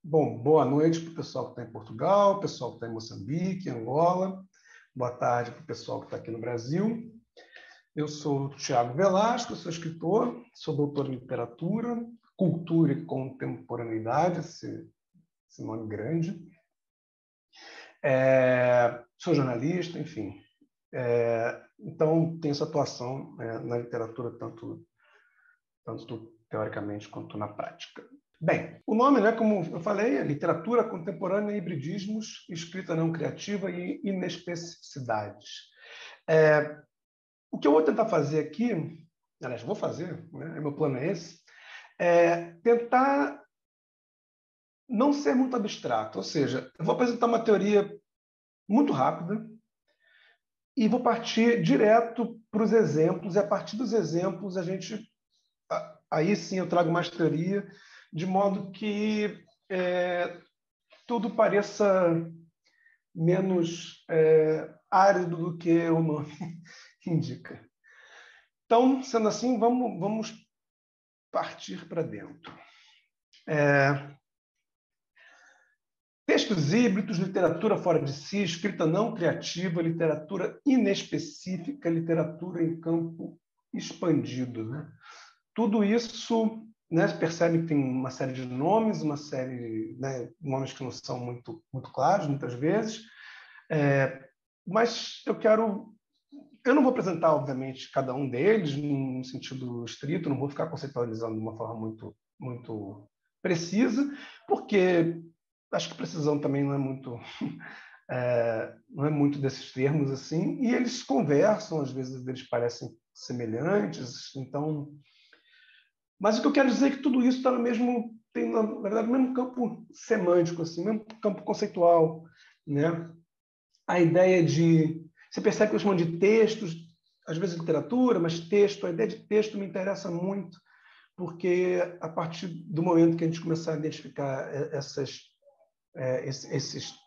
Bom, boa noite para o pessoal que está em Portugal, pessoal que está em Moçambique, Angola. Boa tarde para o pessoal que está aqui no Brasil. Eu sou o Thiago Velasco, sou escritor, sou doutor em literatura, cultura e contemporaneidade, esse nome grande. Sou jornalista, enfim. Então, tenho essa atuação na literatura, tanto teoricamente quanto na prática. Bem, o nome, né, como eu falei, é Literatura Contemporânea, Hibridismos, Escrita Não Criativa e Inespecificidades. O que eu vou tentar fazer aqui, aliás, vou fazer, né, meu plano é esse, tentar não ser muito abstrato, ou seja, eu vou apresentar uma teoria muito rápida e vou partir direto para os exemplos, e a partir dos exemplos aí sim eu trago mais teoria, de modo que tudo pareça menos árido do que o nome indica. Então, sendo assim, vamos partir para dentro. Textos híbridos, literatura fora de si, escrita não criativa, literatura inespecífica, literatura em campo expandido, né? Tudo isso, né, se percebe que tem uma série de nomes, uma série, né, nomes que não são muito claros, muitas vezes, mas eu não vou apresentar, obviamente, cada um deles no sentido estrito, não vou ficar conceitualizando de uma forma muito precisa, porque acho que precisão também não é muito desses termos assim, e eles conversam, às vezes eles parecem semelhantes, então. Mas o que eu quero dizer é que tudo isso está tem, na verdade, o mesmo campo semântico, assim, mesmo campo conceitual, né? A ideia de... Você percebe que eu chamo de textos, às vezes literatura, mas texto, a ideia de texto me interessa muito, porque a partir do momento que a gente começar a identificar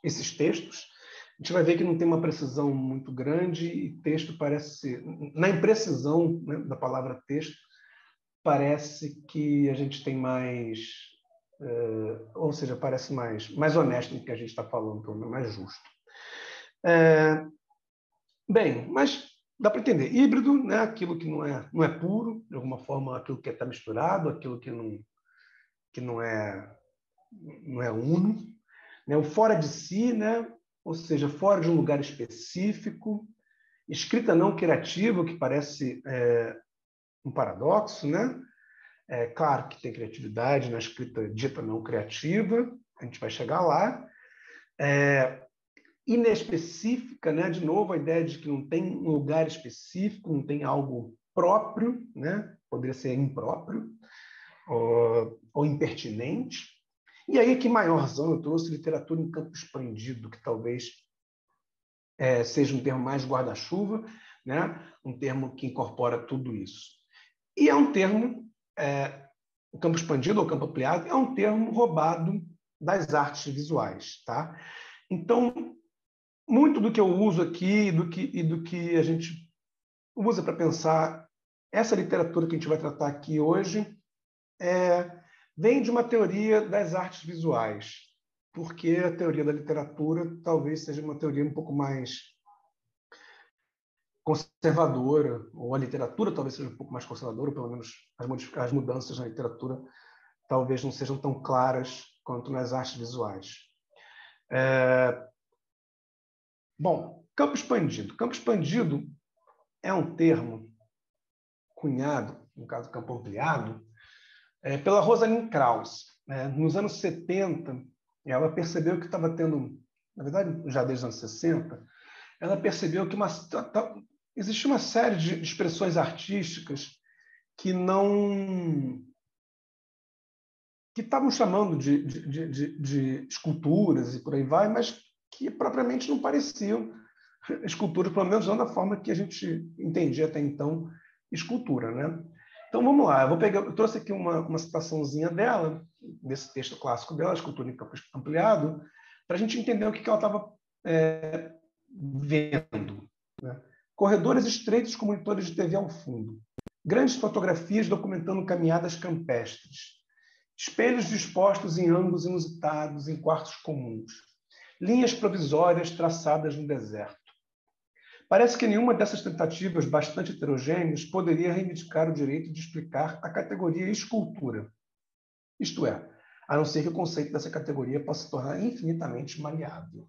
esses textos, a gente vai ver que não tem uma precisão muito grande e texto parece... Na imprecisão, né, da palavra texto, parece que a gente tem mais... ou seja, parece mais honesto no que a gente está falando, pelo menos mais justo. Bem, mas dá para entender. Híbrido, né? Aquilo que não é puro, de alguma forma, aquilo que está misturado, aquilo que não é uno. Né? O fora de si, né? Ou seja, fora de um lugar específico. Escrita não criativa, que parece um paradoxo, né? É claro que tem criatividade na escrita dita não criativa, a gente vai chegar lá. Inespecífica, né? De novo, a ideia de que não tem um lugar específico, não tem algo próprio, né? Poderia ser impróprio ou impertinente. E aí, que maiorzão, eu trouxe literatura em campo expandido, que talvez seja um termo mais guarda-chuva, né? Um termo que incorpora tudo isso. E é um termo... o campo expandido ou campo ampliado é um termo roubado das artes visuais, tá? Então, muito do que eu uso aqui e do que a gente usa para pensar essa literatura que a gente vai tratar aqui hoje vem de uma teoria das artes visuais, porque a teoria da literatura talvez seja uma teoria um pouco mais conservadora, ou a literatura talvez seja um pouco mais conservadora, ou pelo menos as mudanças na literatura talvez não sejam tão claras quanto nas artes visuais. Bom, campo expandido. Campo expandido é um termo cunhado, no caso campo ampliado, pela Rosalind Krauss. Nos anos 70, ela percebeu que estava tendo, na verdade, já desde os anos 60, ela percebeu que existia uma série de expressões artísticas que estavam chamando de esculturas e por aí vai, mas que propriamente não pareciam esculturas, pelo menos não da forma que a gente entendia até então escultura, né? Então vamos lá, eu trouxe aqui uma citaçãozinha dela, desse texto clássico dela, Escultura em Campo Ampliado, para a gente entender o que ela estava vendo. Né? Corredores estreitos com monitores de TV ao fundo. Grandes fotografias documentando caminhadas campestres. espelhos dispostos em ângulos inusitados em quartos comuns, linhas provisórias traçadas no deserto. Parece que nenhuma dessas tentativas bastante heterogêneas poderia reivindicar o direito de explicar a categoria escultura. Isto é, a não ser que o conceito dessa categoria possa se tornar infinitamente maleável.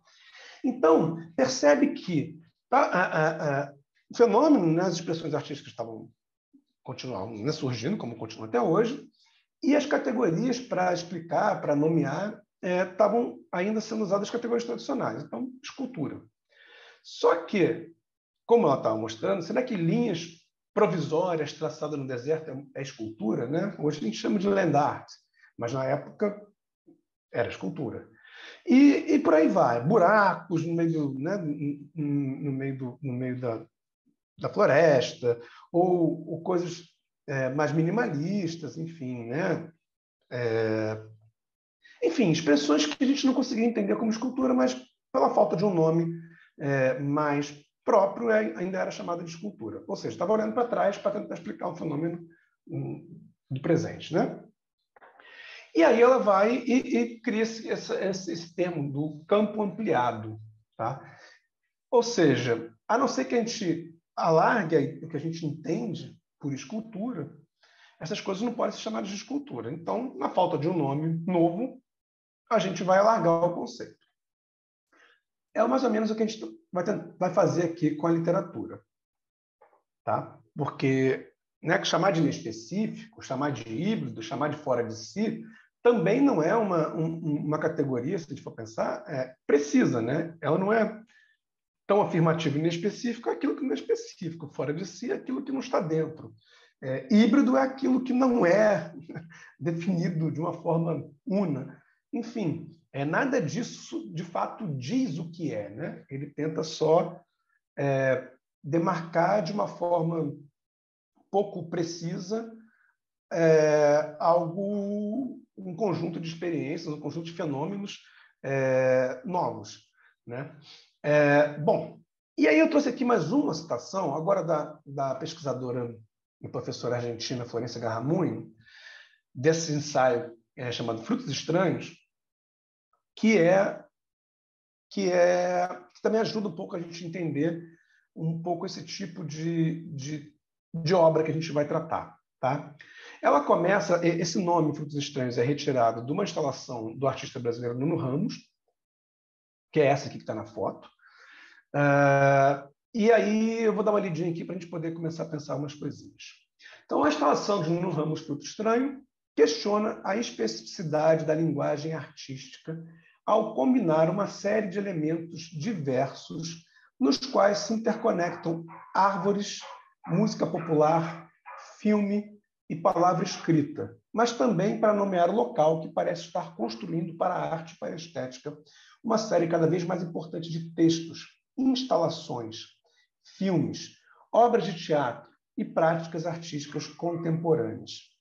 Então, percebe que o fenômeno, né, as expressões artísticas continuavam surgindo, como continuam até hoje, e as categorias para explicar, para nomear, estavam ainda sendo usadas as categorias tradicionais. Então, escultura. Só que, como ela estava mostrando, será que linhas provisórias traçadas no deserto é escultura? Né? Hoje a gente chama de land art, mas na época era escultura. E por aí vai, buracos no meio da floresta, ou coisas mais minimalistas, enfim, né? Enfim, expressões que a gente não conseguia entender como escultura, mas pela falta de um nome mais próprio, ainda era chamada de escultura. Ou seja, estava olhando para trás para tentar explicar o fenômeno do presente, né? E aí ela vai e cria esse termo do campo ampliado. Tá? Ou seja, a não ser que a gente alargue o que a gente entende por escultura, essas coisas não podem ser chamadas de escultura. Então, na falta de um nome novo, a gente vai alargar o conceito. É mais ou menos o que a gente vai fazer aqui com a literatura. Tá? Porque chamar de inespecífico, chamar de híbrido, chamar de fora de si, também não é uma categoria, se a gente for pensar, precisa. Né? Ela não é tão afirmativa e inespecífico, aquilo que não é específico. Fora de si é aquilo que não está dentro. Híbrido é aquilo que não é definido de uma forma una. Enfim, nada disso, de fato, diz o que é. Né? Ele tenta só demarcar de uma forma pouco precisa um conjunto de experiências, um conjunto de fenômenos novos. Né? Bom, e aí eu trouxe aqui mais uma citação, agora da pesquisadora e professora argentina Florencia Garramuñ, desse ensaio chamado Frutos Estranhos, que também ajuda um pouco a gente entender um pouco esse tipo de obra que a gente vai tratar. Tá? Ela começa, esse nome, Frutos Estranhos, é retirado de uma instalação do artista brasileiro Nuno Ramos, que é essa aqui que está na foto. E aí eu vou dar uma lidinha aqui para a gente poder começar a pensar umas coisinhas. Então, a instalação de Nuno Ramos, Fruto Estranho, questiona a especificidade da linguagem artística ao combinar uma série de elementos diversos nos quais se interconectam árvores, música popular, filme e palavra escrita, mas também para nomear o local que parece estar construindo para a arte e para a estética uma série cada vez mais importante de textos, instalações, filmes, obras de teatro e práticas artísticas contemporâneas.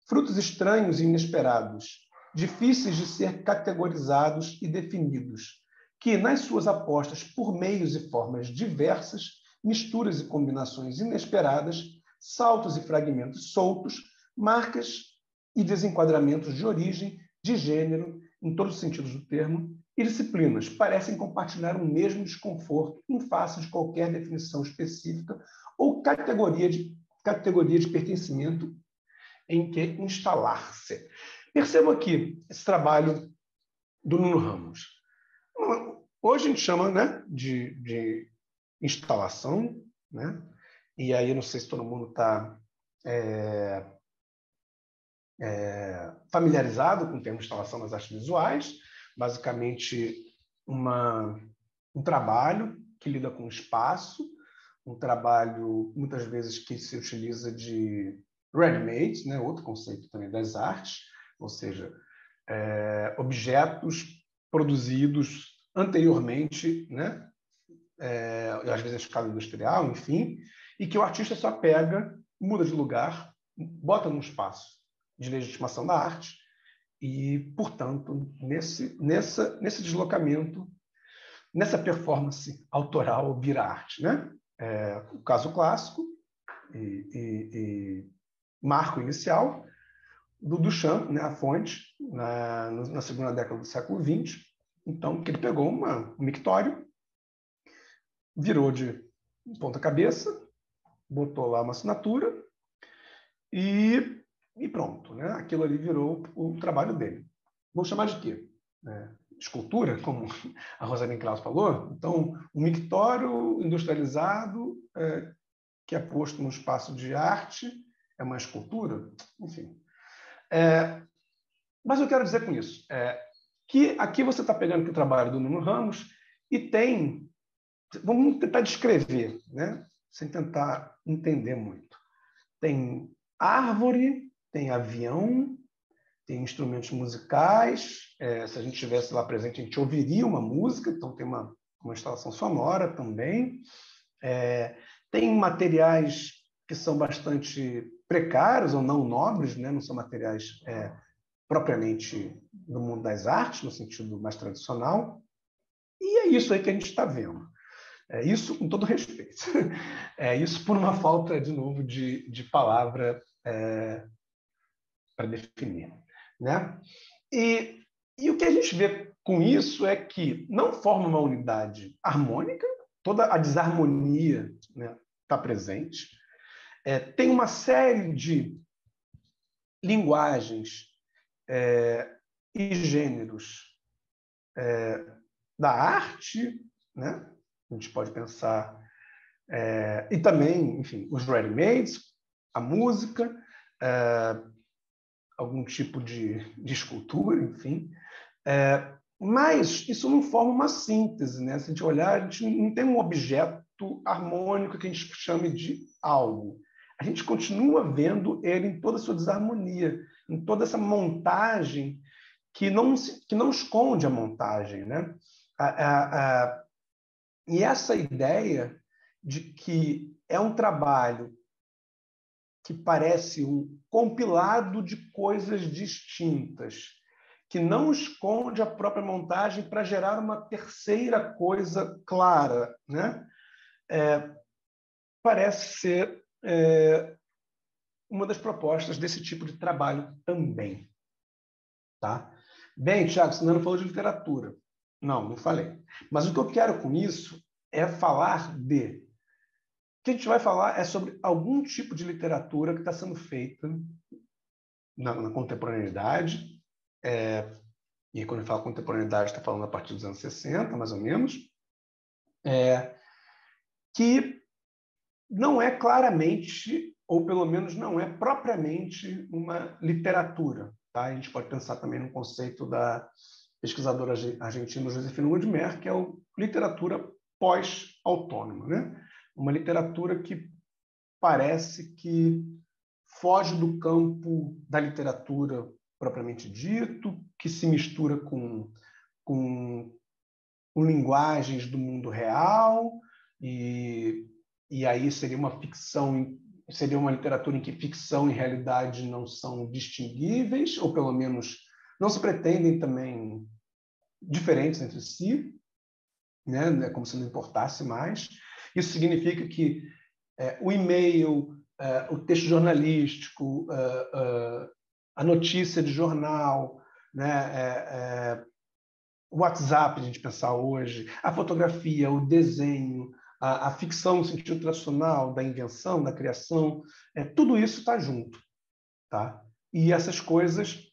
Frutos estranhos e inesperados, difíceis de ser categorizados e definidos, que, nas suas apostas por meios e formas diversas, misturas e combinações inesperadas, saltos e fragmentos soltos, marcas e desenquadramentos de origem, de gênero, em todos os sentidos do termo, e disciplinas parecem compartilhar um mesmo desconforto em face de qualquer definição específica ou categoria de pertencimento em que instalar-se. Percebam aqui esse trabalho do Nuno Ramos. Hoje a gente chama, né, de instalação, né? E aí eu não sei se todo mundo está familiarizado com o termo instalação nas artes visuais, basicamente um trabalho que lida com espaço, um trabalho muitas vezes que se utiliza de ready-made, né, outro conceito também das artes, ou seja, objetos produzidos anteriormente, né, às vezes a escala industrial, enfim, e que o artista só pega, muda de lugar, bota num espaço de legitimação da arte e, portanto, nesse deslocamento, nessa performance autoral vira arte. Né? O caso clássico e marco inicial, do Duchamp, né, a fonte, na segunda década do século XX. Então, que ele pegou um mictório, virou de ponta cabeça, botou lá uma assinatura e pronto, né? Aquilo ali virou o trabalho dele. Vamos chamar de quê? Escultura, como a Rosalind Krauss falou. Então, um mictório industrializado que é posto no espaço de arte é uma escultura? Enfim. Mas eu quero dizer com isso que aqui você está pegando o trabalho do Nuno Ramos e tem... Vamos tentar descrever, né? Sem tentar entender muito. Tem árvore, tem avião, tem instrumentos musicais. Se a gente estivesse lá presente, a gente ouviria uma música, então tem uma instalação sonora também. Tem materiais que são bastante precários ou não nobres, né? Não são materiais propriamente do mundo das artes, no sentido mais tradicional. E é isso aí que a gente está vendo. Isso com todo respeito. Isso por uma falta, de novo, de palavra para definir, né? E o que a gente vê com isso é que não forma uma unidade harmônica, toda a desarmonia, né, está presente. Tem uma série de linguagens e gêneros da arte, né? A gente pode pensar, e também, enfim, os ready-mades, a música, algum tipo de escultura, enfim. Mas isso não forma uma síntese, né? Se a gente olhar, a gente não tem um objeto harmônico que a gente chame de algo. A gente continua vendo ele em toda a sua desarmonia, em toda essa montagem que não esconde a montagem, né? E essa ideia de que é um trabalho que parece um compilado de coisas distintas, que não esconde a própria montagem para gerar uma terceira coisa clara, né? Parece ser uma das propostas desse tipo de trabalho também. Tá? Bem, Tiago, você não falou de literatura. Não falei. Mas o que eu quero com isso é falar de... O que a gente vai falar é sobre algum tipo de literatura que está sendo feita na contemporaneidade. E quando eu falo contemporaneidade, está falando a partir dos anos 60, mais ou menos. Que não é claramente, ou pelo menos não é propriamente uma literatura. Tá? A gente pode pensar também no conceito da pesquisadora argentina Josefina Ludmer, que é a literatura pós-autônoma, né? Uma literatura que parece que foge do campo da literatura propriamente dito, que se mistura com linguagens do mundo real, e aí seria uma ficção, seria uma literatura em que ficção e realidade não são distinguíveis, ou pelo menos não se pretendem também diferentes entre si, né? Como se não importasse mais. Isso significa que o e-mail, o texto jornalístico, a notícia de jornal, né? O WhatsApp, a gente pensar hoje, a fotografia, o desenho, a ficção no sentido tradicional, da invenção, da criação, tudo isso está junto. Tá? E essas coisas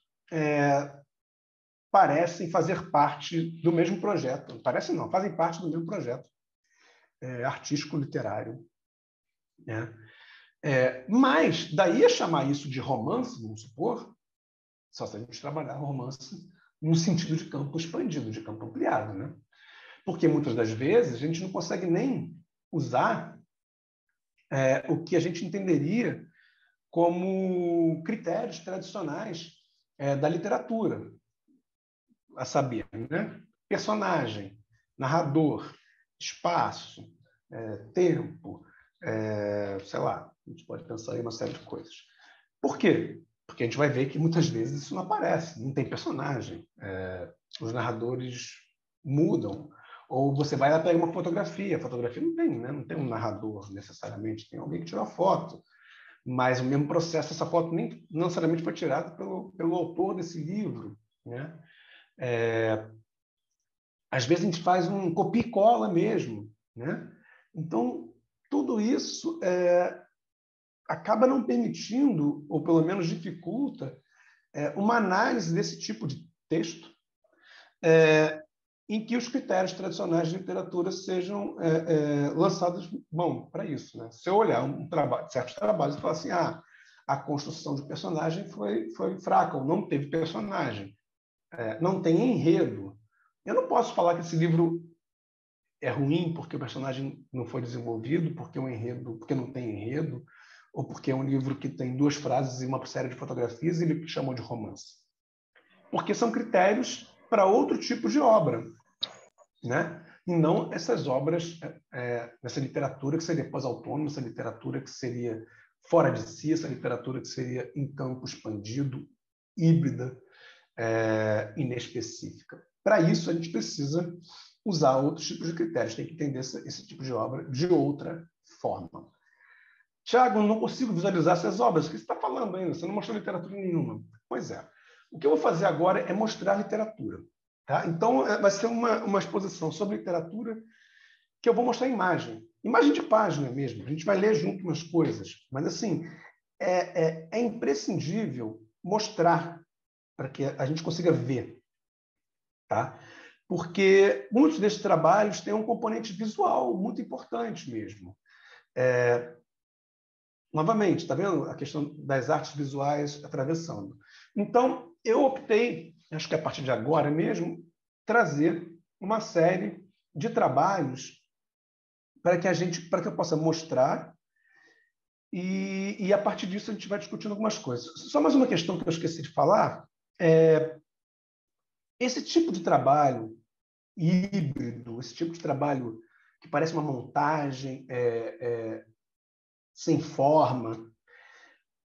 parecem fazer parte do mesmo projeto. Parecem não, fazem parte do mesmo projeto artístico-literário. Né? Mas daí a chamar isso de romance, vamos supor, só se a gente trabalhar romance no sentido de campo expandido, de campo ampliado, né? Porque muitas das vezes a gente não consegue nem usar o que a gente entenderia como critérios tradicionais da literatura, a saber, né? Personagem, narrador, espaço, tempo, sei lá, a gente pode pensar em uma série de coisas. Por quê? Porque a gente vai ver que muitas vezes isso não aparece, não tem personagem. Os narradores mudam. Ou você vai lá e pega uma fotografia. A fotografia não tem, né? Não tem um narrador necessariamente, tem alguém que tira a foto. Mas o mesmo processo, essa foto nem necessariamente foi tirada pelo autor desse livro, né? Às vezes a gente faz um copia e cola mesmo, né? Então, tudo isso acaba não permitindo, ou pelo menos dificulta, uma análise desse tipo de texto, em que os critérios tradicionais de literatura sejam lançados mão para isso, né? Se eu olhar certos trabalhos e falar assim, a construção de personagem foi fraca, ou não teve personagem, não tem enredo. Eu não posso falar que esse livro é ruim porque o personagem não foi desenvolvido, porque não tem enredo, ou porque é um livro que tem 2 frases e uma série de fotografias e ele chamou de romance. Porque são critérios para outro tipo de obra, né? E não essas obras, essa literatura que seria pós-autônoma, essa literatura que seria fora de si, essa literatura que seria em campo expandido, híbrida, inespecífica. Para isso, a gente precisa usar outros tipos de critérios, tem que entender esse tipo de obra de outra forma. Tiago, não consigo visualizar essas obras. O que você está falando ainda? Você não mostrou literatura nenhuma. Pois é. O que eu vou fazer agora é mostrar literatura. Tá? Então, vai ser uma exposição sobre literatura que eu vou mostrar imagem. Imagem de página mesmo. A gente vai ler junto umas coisas. Mas, assim, é imprescindível mostrar para que a gente consiga ver. Tá? Porque muitos desses trabalhos têm um componente visual muito importante mesmo. Novamente, está vendo a questão das artes visuais atravessando? Então, eu optei, acho que a partir de agora mesmo, trazer uma série de trabalhos para que eu possa mostrar e a partir disso a gente vai discutindo algumas coisas. Só mais uma questão que eu esqueci de falar. Esse tipo de trabalho híbrido, esse tipo de trabalho que parece uma montagem sem forma,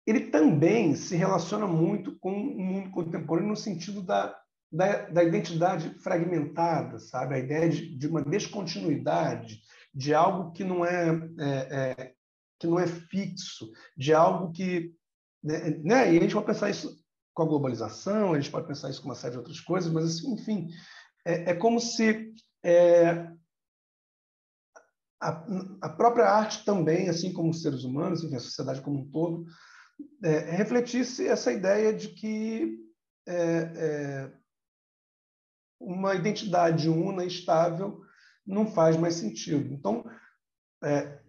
ele também se relaciona muito com o mundo contemporâneo no sentido da identidade fragmentada, sabe? A ideia de uma descontinuidade, de algo que não é fixo, de algo que... Né? E a gente pode pensar isso com a globalização, a gente pode pensar isso com uma série de outras coisas, mas, assim, enfim, é como se a própria arte também, assim como os seres humanos, enfim, a sociedade como um todo, refletisse essa ideia de que uma identidade una e estável não faz mais sentido. Então,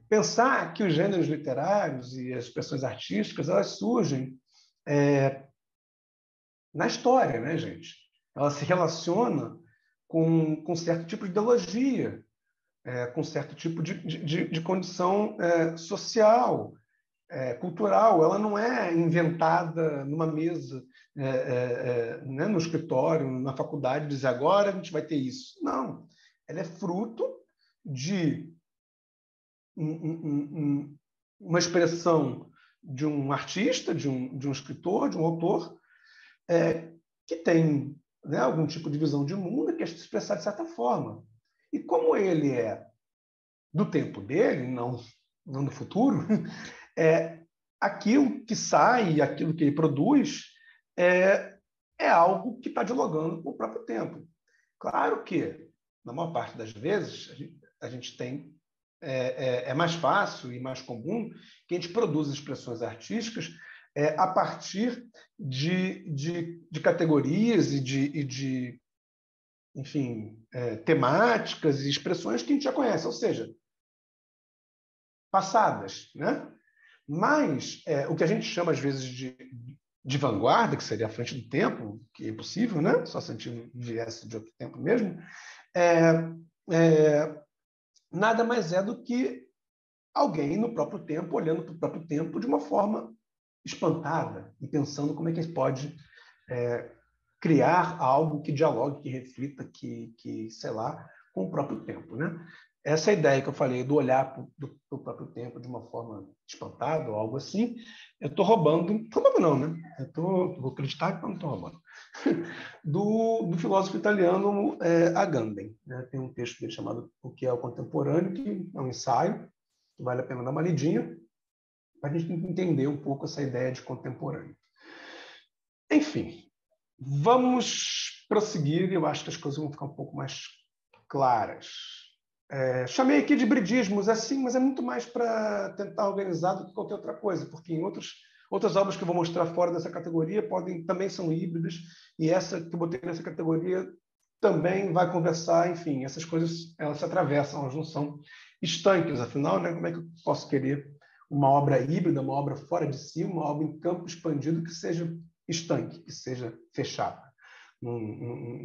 pensar que os gêneros literários e as expressões artísticas elas surgem na história, né, gente? Ela se relaciona com certo tipo de ideologia, com certo tipo de condição social, cultural. Ela não é inventada numa mesa, né, no escritório, na faculdade, dizer agora a gente vai ter isso. Não. Ela é fruto de uma expressão de um artista, de um escritor, de um autor, que tem, né, algum tipo de visão de mundo e quer se expressar de certa forma. E como ele é do tempo dele, não do futuro, aquilo que sai, aquilo que ele produz, é algo que está dialogando com o próprio tempo. Claro que, na maior parte das vezes, a gente tem... É mais fácil e mais comum que a gente produza expressões artísticas a partir de categorias e de enfim, temáticas e expressões que a gente já conhece, ou seja, passadas, né? Mas o que a gente chama, às vezes, de vanguarda, que seria à frente do tempo, que é possível, né? Só se a gente viesse de outro tempo mesmo, nada mais é do que alguém no próprio tempo, olhando para o próprio tempo de uma forma espantada e pensando como é que ele pode criar algo que dialogue, que reflita, que sei lá, com o próprio tempo, né? Essa ideia que eu falei do olhar para o próprio tempo de uma forma espantada ou algo assim, eu estou roubando não, né? Vou acreditar que eu não estou roubando. do filósofo italiano Agamben, né? Tem um texto dele chamado O que é o Contemporâneo, que é um ensaio, que vale a pena dar uma lidinha. a gente entender um pouco essa ideia de contemporâneo. Enfim, vamos prosseguir, eu acho que as coisas vão ficar um pouco mais claras. Chamei aqui de hibridismos, assim, mas é muito mais para tentar organizar do que qualquer outra coisa, porque em outras obras que eu vou mostrar fora dessa categoria também são híbridas, e essa que eu botei nessa categoria também vai conversar, enfim, essas coisas elas se atravessam, elas não são estanques, afinal, né? Como é que eu posso querer uma obra híbrida, uma obra fora de si, uma obra em campo expandido que seja estanque, que seja fechada, num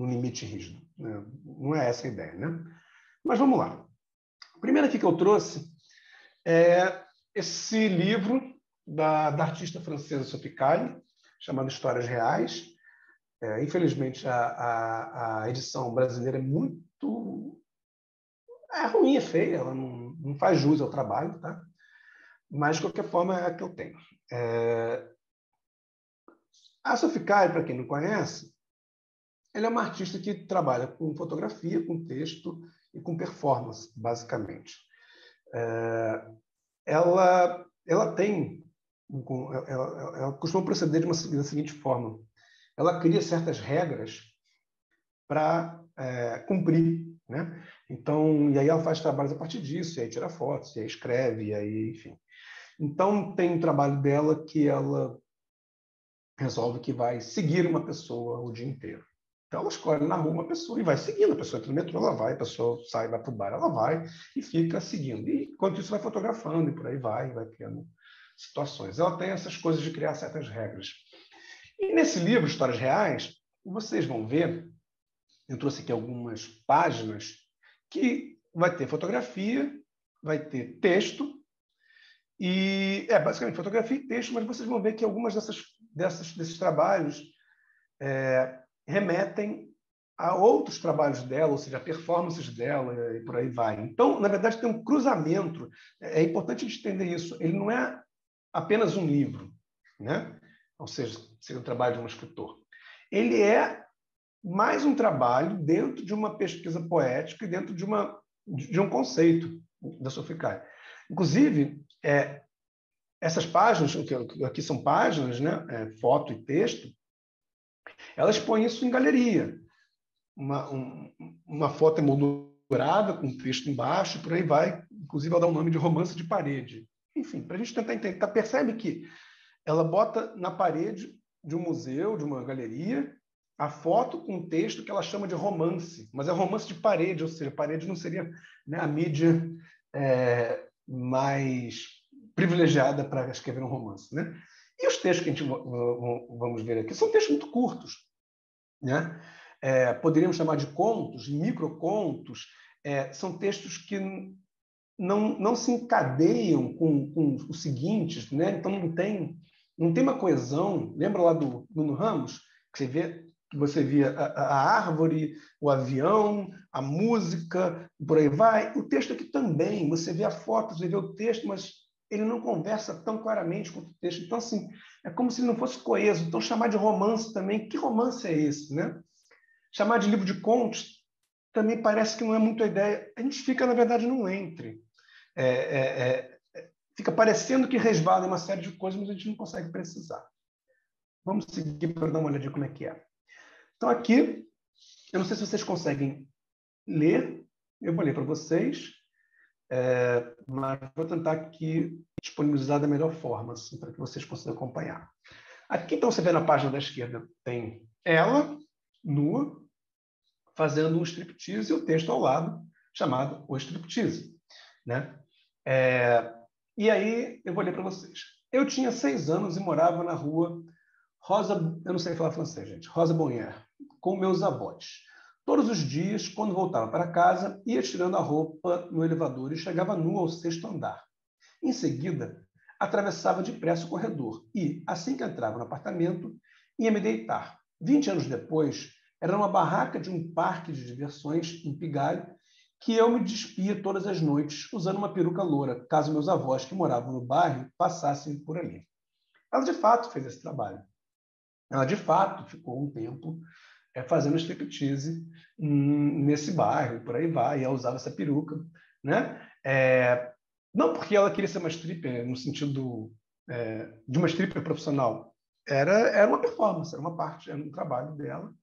limite rígido. Né? Não é essa a ideia, né? Mas vamos lá. O primeiro aqui que eu trouxe é esse livro da artista francesa Sophie Calle, chamado Histórias Reais. Infelizmente, a edição brasileira é muito ruim, é feia, ela não faz jus ao trabalho, tá? Mas, de qualquer forma, é a que eu tenho. A Sophie Calle, para quem não conhece, ela é uma artista que trabalha com fotografia, com texto e com performance, basicamente. Ela costuma proceder da seguinte forma. Ela cria certas regras para cumprir, né? Então, e aí ela faz trabalhos a partir disso, e aí tira fotos, e aí escreve, e aí, enfim. Então, tem um trabalho dela que ela resolve que vai seguir uma pessoa o dia inteiro. Então, ela escolhe na rua uma pessoa e vai seguindo. A pessoa entra no metrô, ela vai, a pessoa sai, vai para o bar, ela vai e fica seguindo. E, enquanto isso, vai fotografando e por aí vai criando situações. Ela tem essas coisas de criar certas regras. E nesse livro, Histórias Reais, vocês vão ver, eu trouxe aqui algumas páginas, que vai ter fotografia, vai ter texto, e basicamente fotografia e texto, mas vocês vão ver que algumas desses trabalhos remetem a outros trabalhos dela, ou seja, a performances dela e por aí vai. Então, na verdade, tem um cruzamento. É importante entender isso. Ele não é apenas um livro, né? Ou seja, seria o trabalho de um escritor. Ele é mais um trabalho dentro de uma pesquisa poética e dentro de um conceito da Sophie Calle. Inclusive, essas páginas, que aqui são páginas, né? Foto e texto, ela expõe isso em galeria. Uma foto emoldurada com texto embaixo, por aí vai. Inclusive, ela dá o nome de romance de parede. Enfim, para a gente tentar entender. Percebe que ela bota na parede de um museu, de uma galeria, a foto com um texto que ela chama de romance, mas é romance de parede, ou seja, parede não seria, né, a mídia mais privilegiada para escrever um romance, né? E os textos que a gente vamos ver aqui são textos muito curtos, né? Poderíamos chamar de contos, microcontos. São textos que não se encadeiam com os seguintes, né? Então não tem uma coesão. Lembra lá do Nuno Ramos, que você via a árvore, o avião, a música, por aí vai. O texto aqui também, você vê a foto, você vê o texto, mas ele não conversa tão claramente com o texto. Então, assim, é como se ele não fosse coeso. Então, chamar de romance também, que romance é esse, né? Chamar de livro de contos também parece que não é muito a ideia. A gente fica, na verdade, num entre. Fica parecendo que resvala em uma série de coisas, mas a gente não consegue precisar. Vamos seguir para dar uma olhadinha como é que é. Então, aqui, eu não sei se vocês conseguem ler, eu vou ler para vocês, mas vou tentar aqui disponibilizar da melhor forma, assim, para que vocês consigam acompanhar. Aqui, então, você vê na página da esquerda, tem ela, nua, fazendo um striptease e o texto ao lado, chamado O Striptease. Né? E aí, eu vou ler para vocês. Eu tinha 6 anos e morava na rua Rosa... Eu não sei falar francês, gente. Rosa Bonheur, com meus avós. Todos os dias, quando voltava para casa, ia tirando a roupa no elevador e chegava nua ao 6º andar. Em seguida, atravessava depressa o corredor e, assim que entrava no apartamento, ia me deitar. 20 anos depois, era numa barraca de um parque de diversões em Pigalle que eu me despia todas as noites usando uma peruca loura, caso meus avós, que moravam no bairro, passassem por ali. Ela, de fato, fez esse trabalho. Ela, de fato, ficou um tempo fazendo striptease nesse bairro, por aí vai, e ela usava essa peruca. Né? Não porque ela queria ser uma stripper no sentido de uma stripper profissional. Era uma performance, era uma parte, era um trabalho dela.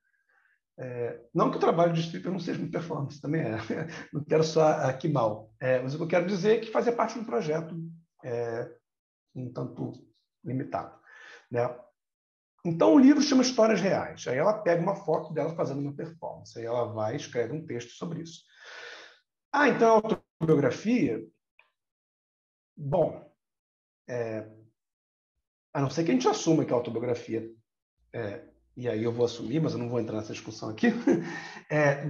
Não que o trabalho de stripper não seja uma performance, também é. Não quero só aqui mal. Mas o que eu quero dizer é que fazia parte de um projeto um tanto limitado, né? Então, o livro chama Histórias Reais. Aí ela pega uma foto dela fazendo uma performance. Aí ela vai e escreve um texto sobre isso. Então é autobiografia? Bom, a não ser que a gente assuma que a autobiografia e aí eu vou assumir, mas eu não vou entrar nessa discussão aqui.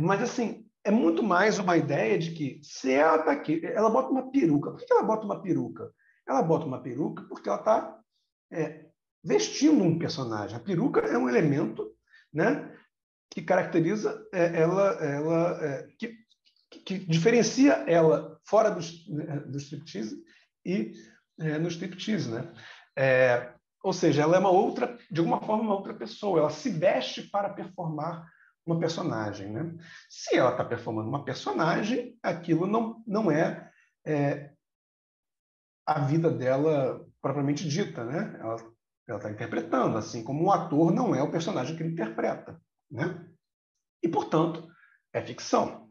Mas, assim, é muito mais uma ideia de que, se ela está aqui, ela bota uma peruca. Por que ela bota uma peruca? Ela bota uma peruca porque ela está vestindo um personagem. A peruca é um elemento, né, que caracteriza que diferencia ela fora do striptease e no striptease, né? Ou seja, ela é de alguma forma, uma outra pessoa. Ela se veste para performar uma personagem, né? Se ela está performando uma personagem, aquilo não é a vida dela propriamente dita, né? Ela está interpretando, assim como um ator não é o personagem que ele interpreta, né? E, portanto, é ficção.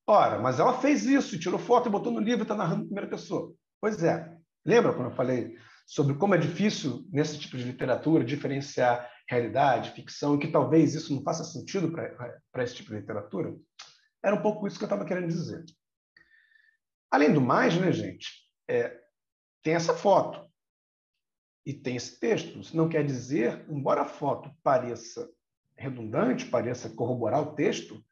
Ora, mas ela fez isso, tirou foto e botou no livro e está narrando em primeira pessoa. Pois é. Lembra quando eu falei sobre como é difícil, nesse tipo de literatura, diferenciar realidade, ficção, e que talvez isso não faça sentido para esse tipo de literatura? Era um pouco isso que eu estava querendo dizer. Além do mais, né, gente, tem essa foto e tem esse texto. Isso não quer dizer, embora a foto pareça redundante, pareça corroborar o texto,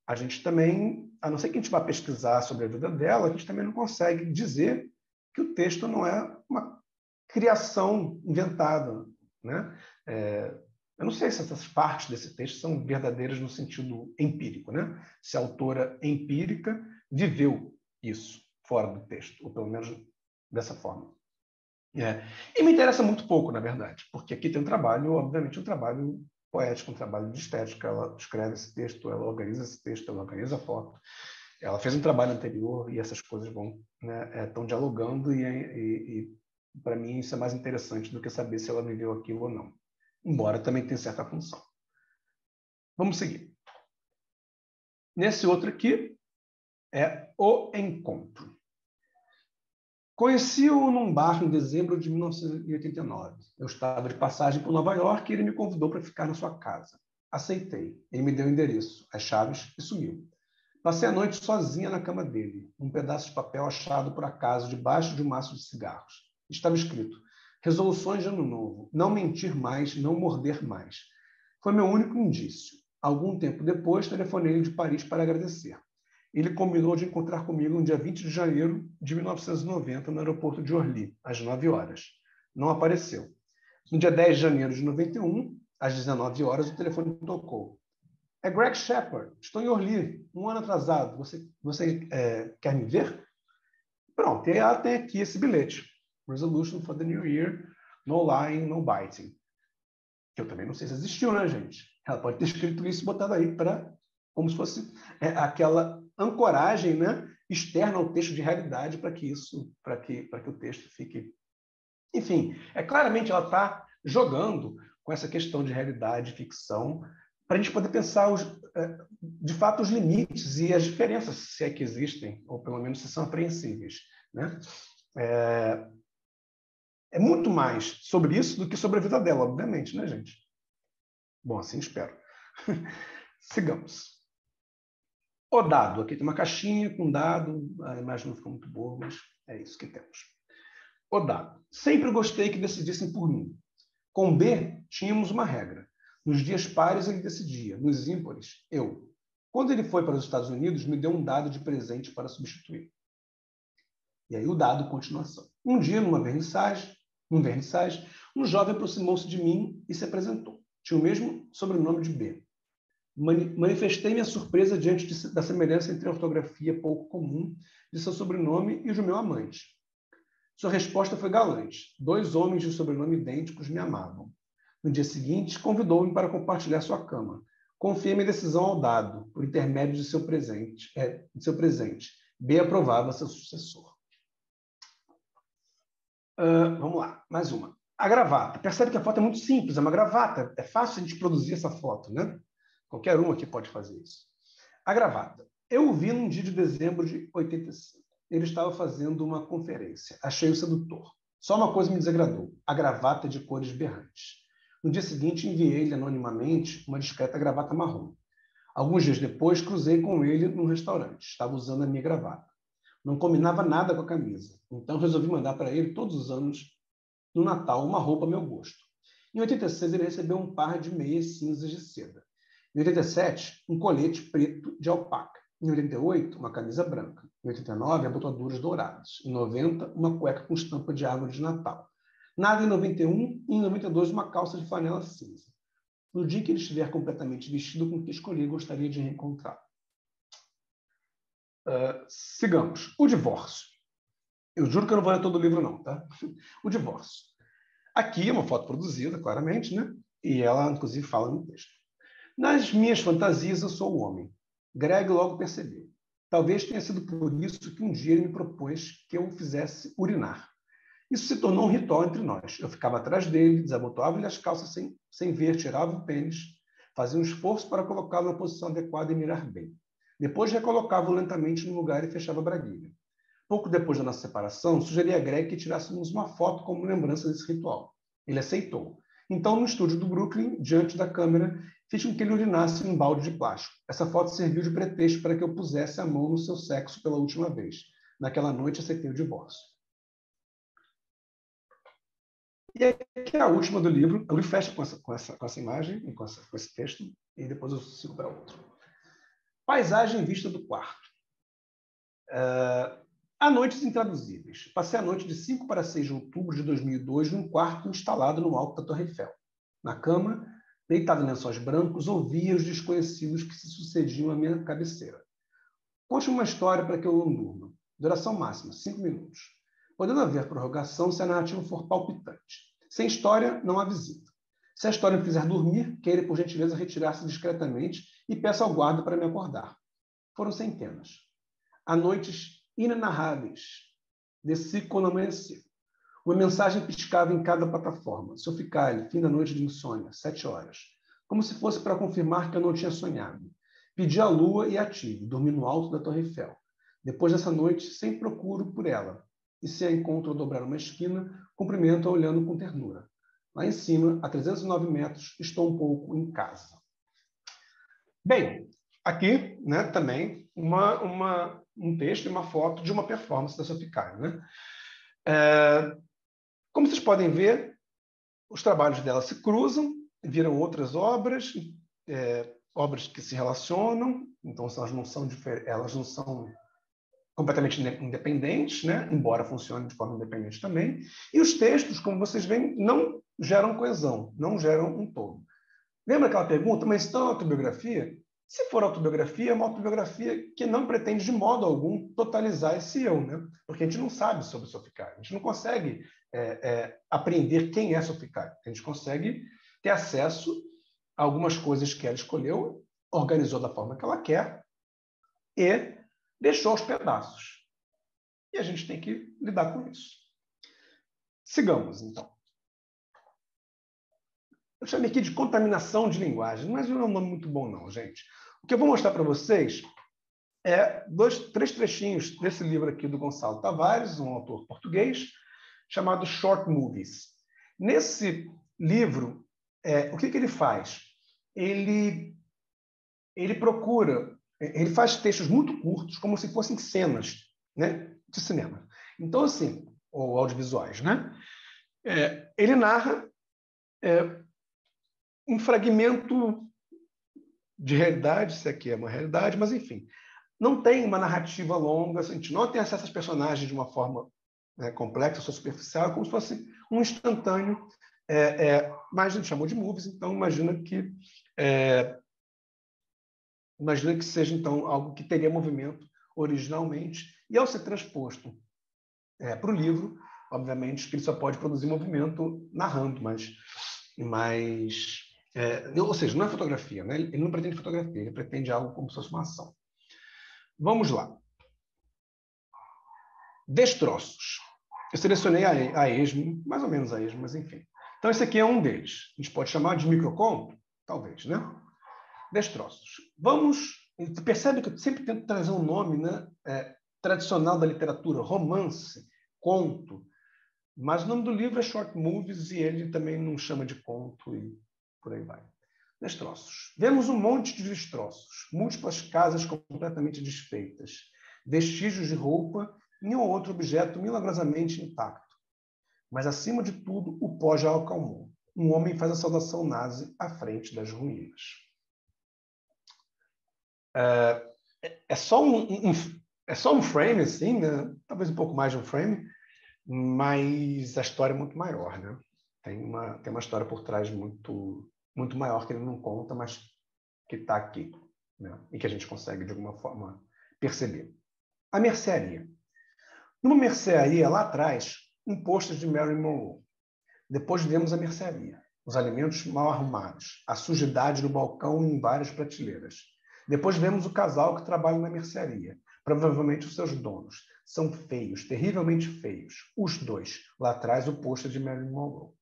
a gente também, a não ser que a gente vá pesquisar sobre a vida dela, a gente também não consegue dizer que o texto não é uma criação inventada, né? Eu não sei se essas partes desse texto são verdadeiras no sentido empírico, né? Se a autora empírica viveu isso fora do texto, ou pelo menos dessa forma. E me interessa muito pouco, na verdade, porque aqui tem um trabalho, obviamente, um trabalho poético, um trabalho de estética. Ela escreve esse texto, ela organiza esse texto, ela organiza a foto. Ela fez um trabalho anterior e essas coisas estão dialogando e para mim isso é mais interessante do que saber se ela viveu aquilo ou não. Embora também tenha certa função. Vamos seguir. Nesse outro aqui é O Encontro. Conheci-o num bar em dezembro de 1989. Eu estava de passagem por Nova York e ele me convidou para ficar na sua casa. Aceitei. Ele me deu o endereço, as chaves e sumiu. Passei a noite sozinha na cama dele, um pedaço de papel achado por acaso debaixo de um maço de cigarros. Estava escrito: resoluções de ano novo, não mentir mais, não morder mais. Foi meu único indício. Algum tempo depois, telefonei-lhe de Paris para agradecer. Ele combinou de encontrar comigo no dia 20 de janeiro de 1990, no aeroporto de Orly, às 9 horas. Não apareceu. No dia 10 de janeiro de 91, às 19 horas, o telefone tocou. É Greg Shepard, estou em Orly, um ano atrasado. Você quer me ver? Pronto, e ela tem aqui esse bilhete. Resolution for the New Year, no lying, no biting. Que eu também não sei se existiu, né, gente? Ela pode ter escrito isso e botado aí como se fosse aquela ancoragem, né, externa ao texto de realidade para que o texto fique... Enfim, claramente ela está jogando com essa questão de realidade e ficção para a gente poder pensar, de fato, os limites e as diferenças, se é que existem, ou pelo menos se são apreensíveis, né? É muito mais sobre isso do que sobre a vida dela, obviamente, né, gente? Bom, assim espero. Sigamos. O dado. Aqui tem uma caixinha com dado. A imagem não ficou muito boa, mas é isso que temos. O dado. Sempre gostei que decidissem por mim. Com B, tínhamos uma regra. Nos dias pares ele decidia, nos ímpares, eu. Quando ele foi para os Estados Unidos, me deu um dado de presente para substituir. E aí o dado, continuação. Um dia, num vernissage, um jovem aproximou-se de mim e se apresentou. Tinha o mesmo sobrenome de B. Manifestei minha surpresa diante da semelhança entre a ortografia pouco comum de seu sobrenome e o de meu amante. Sua resposta foi galante. 2 homens de sobrenome idênticos me amavam. No dia seguinte, convidou-me para compartilhar sua cama. Confiei minha decisão ao dado, por intermédio de seu presente. B aprovava seu sucessor. Vamos lá, mais uma. A gravata. Percebe que a foto é muito simples, é uma gravata. É fácil a gente produzir essa foto, né? Qualquer um aqui pode fazer isso. A gravata. Eu o vi num dia de dezembro de 85. Ele estava fazendo uma conferência. Achei-o sedutor. Só uma coisa me desagradou. A gravata de cores berrantes. No dia seguinte, enviei-lhe anonimamente uma discreta gravata marrom. Alguns dias depois, cruzei com ele num restaurante. Estava usando a minha gravata. Não combinava nada com a camisa. Então, resolvi mandar para ele, todos os anos, no Natal, uma roupa a meu gosto. Em 86, ele recebeu um par de meias cinzas de seda. Em 87, um colete preto de alpaca. Em 88, uma camisa branca. Em 89, abotoaduras douradas. Em 90, uma cueca com estampa de árvore de Natal. Nada em 91 e em 92, uma calça de flanela cinza. No dia que ele estiver completamente vestido com o que escolhi, gostaria de reencontrar. Sigamos. O divórcio. Eu juro que eu não vou ler todo o livro, não, tá? O divórcio. Aqui é uma foto produzida, claramente, né? E ela, inclusive, fala no texto. Nas minhas fantasias, eu sou o homem. Greg logo percebeu. Talvez tenha sido por isso que um dia ele me propôs que eu o fizesse urinar. Isso se tornou um ritual entre nós. Eu ficava atrás dele, desabotoava-lhe as calças sem ver, tirava o pênis, fazia um esforço para colocá-lo na posição adequada e mirar bem. Depois recolocava-o lentamente no lugar e fechava a braguilha. Pouco depois da nossa separação, sugeri a Greg que tirássemos uma foto como lembrança desse ritual. Ele aceitou. Então, no estúdio do Brooklyn, diante da câmera, fiz com que ele urinasse em um balde de plástico. Essa foto serviu de pretexto para que eu pusesse a mão no seu sexo pela última vez. Naquela noite, aceitei o divórcio. E aqui é a última do livro. Eu fecho com essa imagem, com esse texto, e depois eu sigo para outro. Paisagem vista do quarto. Há noites intraduzíveis. Passei a noite de 5 para 6 de outubro de 2002 num quarto instalado no alto da Torre Eiffel. Na cama, deitado em lençóis brancos, ouvia os desconhecidos que se sucediam à minha cabeceira. Conte uma história para que eu não durma. Duração máxima, 5 minutos. Podendo haver prorrogação se a narrativa for palpitante. Sem história, não há visita. Se a história me fizer dormir, queira, por gentileza, retirar-se discretamente e peça ao guarda para me acordar. Foram centenas. Há noites inenarráveis. Desci quando amanheceu. Uma mensagem piscava em cada plataforma. Soficale, fim da noite de insônia, 7 horas. Como se fosse para confirmar que eu não tinha sonhado. Pedi a lua e a tive. Dormi no alto da Torre Eiffel. Depois dessa noite, sempre procuro por ela. E se a encontro ao dobrar uma esquina, cumprimento-a olhando com ternura. Lá em cima, a 309 metros, estou um pouco em casa. Bem, aqui, né, também um texto e uma foto de uma performance da Soficale, né? Como vocês podem ver, os trabalhos dela se cruzam, viram outras obras, obras que se relacionam, então elas não são completamente independentes, né? Embora funcionem de forma independente também. E os textos, como vocês veem, não geram coesão, não geram um todo. Lembra aquela pergunta, mas então autobiografia? Se for autobiografia, é uma autobiografia que não pretende de modo algum totalizar esse eu, né? Porque a gente não sabe sobre Soficale, a gente não consegue aprender quem é Soficale. A gente consegue ter acesso a algumas coisas que ela escolheu, organizou da forma que ela quer e deixou aos pedaços. E a gente tem que lidar com isso. Sigamos, então. Eu chamei aqui de contaminação de linguagem, mas não é um nome muito bom, não, gente. O que eu vou mostrar para vocês é 3 trechinhos desse livro aqui do Gonçalo Tavares, um autor português, chamado Short Movies. Nesse livro, o que ele faz? Ele faz textos muito curtos, como se fossem cenas, né, de cinema. Então, assim, ou audiovisuais, né? Ele narra um fragmento de realidade, se aqui é uma realidade, mas, enfim, não tem uma narrativa longa, a gente não tem acesso aos personagens de uma forma complexa, superficial, como se fosse um instantâneo, mas a gente chamou de movies, então imagina que seja, então, algo que teria movimento originalmente, e ao ser transposto para o livro, obviamente que ele só pode produzir movimento narrando, ou seja, não é fotografia, né? Ele não pretende fotografia, ele pretende algo como se fosse uma ação. Vamos lá. Destroços. Eu selecionei a esmo, mais ou menos a esmo, mas enfim. Então, esse aqui é um deles. A gente pode chamar de microconto? Talvez, né? Destroços. Vamos... Percebe que eu sempre tento trazer um nome, né? Tradicional da literatura, romance, conto. Mas o nome do livro é Short Movies e ele também não chama de conto e por aí vai. Destroços. Vemos um monte de destroços, múltiplas casas completamente desfeitas, vestígios de roupa e um ou outro objeto milagrosamente intacto. Mas, acima de tudo, o pó já acalmou. Um homem faz a saudação nazi à frente das ruínas. É só um frame, assim, né? Talvez um pouco mais de um frame, mas a história é muito maior, né? Tem uma história por trás muito, muito maior que ele não conta, mas que está aqui, né? E que a gente consegue, de alguma forma, perceber. A mercearia. Numa mercearia, lá atrás, um pôster de Marilyn Monroe. Depois vemos a mercearia, os alimentos mal arrumados, a sujidade no balcão e em várias prateleiras. Depois vemos o casal que trabalha na mercearia, provavelmente os seus donos. São feios, terrivelmente feios. Os dois. Lá atrás, o pôster de Marilyn Monroe.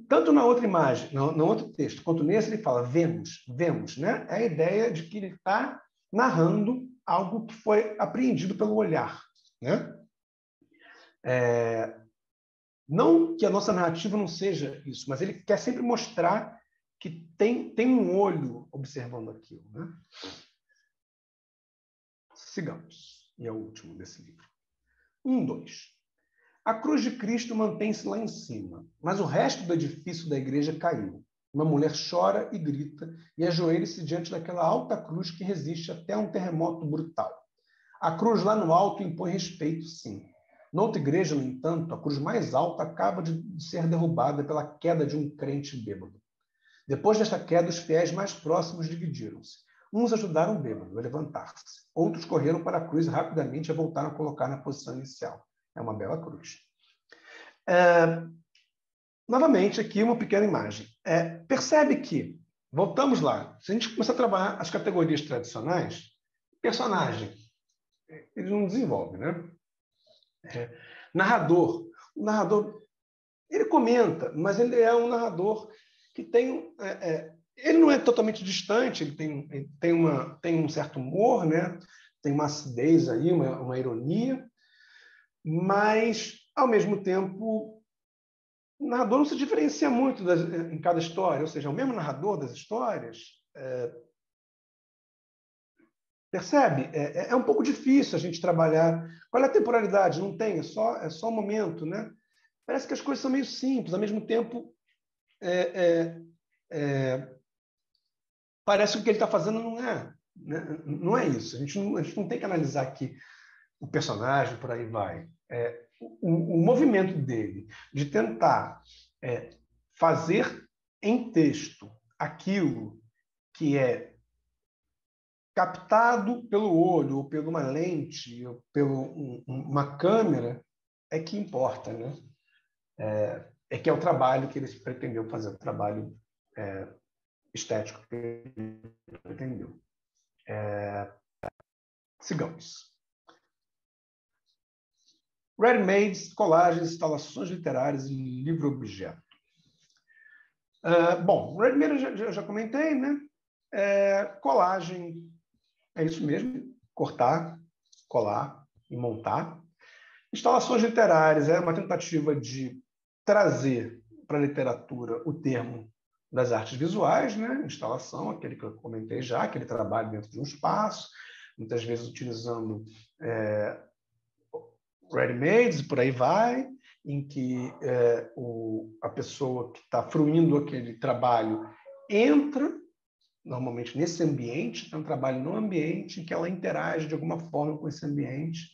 Tanto na outra imagem, no outro texto, quanto nesse, ele fala vemos, né? É a ideia de que ele está narrando algo que foi apreendido pelo olhar, né? Não que a nossa narrativa não seja isso, mas ele quer sempre mostrar que tem um olho observando aquilo, né? Sigamos. E é o último desse livro. 2. A cruz de Cristo mantém-se lá em cima, mas o resto do edifício da igreja caiu. Uma mulher chora e grita e ajoelha-se diante daquela alta cruz que resiste até um terremoto brutal. A cruz lá no alto impõe respeito, sim. Noutra igreja, no entanto, a cruz mais alta acaba de ser derrubada pela queda de um crente bêbado. Depois desta queda, os fiéis mais próximos dividiram-se. Uns ajudaram o bêbado a levantar-se. Outros correram para a cruz rapidamente e voltaram a colocar na posição inicial. É uma bela cruz. Novamente, aqui uma pequena imagem. Percebe que, voltamos lá, se a gente começar a trabalhar as categorias tradicionais, personagem, ele não desenvolve, né? Narrador. O narrador, ele comenta, mas ele é um narrador que tem... ele não é totalmente distante, ele tem um certo humor, né? Tem uma acidez aí, uma ironia, mas, ao mesmo tempo, o narrador não se diferencia muito em cada história, ou seja, é o mesmo narrador das histórias. Percebe? É um pouco difícil a gente trabalhar. Qual é a temporalidade? Não tem, é só um momento, né? Parece que as coisas são meio simples, ao mesmo tempo parece que o que ele está fazendo não é, né? Não é isso. A gente não tem que analisar aqui o personagem, por aí vai. O movimento dele de tentar fazer em texto aquilo que é captado pelo olho, ou por uma lente, ou por uma câmera, é que importa, né? Que é o trabalho que ele pretendeu fazer, o trabalho estético que ele pretendeu. Sigamos. Ready-mades, colagens, instalações literárias e livro-objeto. Bom, ready-made eu já comentei, né? Colagem, é isso mesmo, cortar, colar e montar. Instalações literárias é uma tentativa de trazer para a literatura o termo das artes visuais, né? Instalação, aquele que eu comentei já, aquele trabalho dentro de um espaço, muitas vezes utilizando ready-mades, por aí vai, em que a pessoa que está fruindo aquele trabalho entra normalmente nesse ambiente, é um trabalho no ambiente em que ela interage de alguma forma com esse ambiente,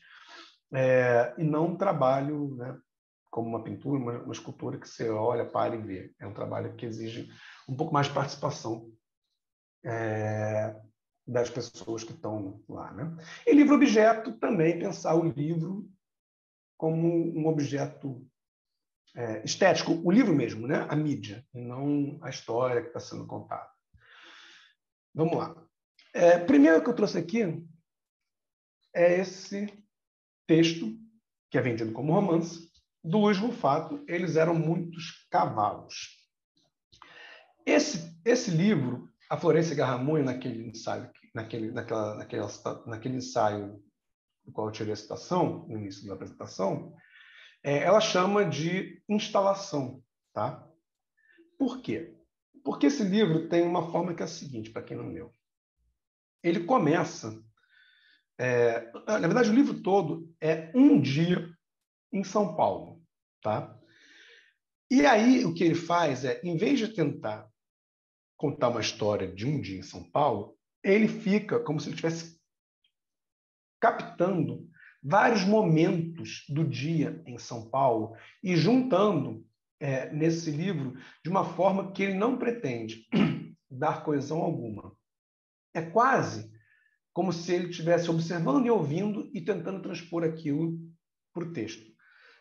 e não um trabalho, né, como uma pintura, uma escultura que você olha, para e vê. É um trabalho que exige um pouco mais de participação das pessoas que estão lá, né? E livro-objeto também, pensar o livro como um objeto estético, o livro mesmo, né? A mídia, e não a história que está sendo contada. Vamos lá. Primeiro que eu trouxe aqui é esse texto que é vendido como romance, do Luiz Rufato, Eles Eram Muitos Cavalos. Esse livro, a Florência Garramunho, naquele ensaio do qual eu tirei a citação, no início da apresentação, ela chama de instalação. Tá? Por quê? Porque esse livro tem uma forma que é a seguinte, para quem não leu. Ele começa... na verdade, o livro todo é um dia em São Paulo. Tá? E aí, o que ele faz é, em vez de tentar contar uma história de um dia em São Paulo, ele fica como se ele estivesse captando vários momentos do dia em São Paulo e juntando nesse livro de uma forma que ele não pretende dar coesão alguma. É quase como se ele estivesse observando e ouvindo e tentando transpor aquilo para o texto.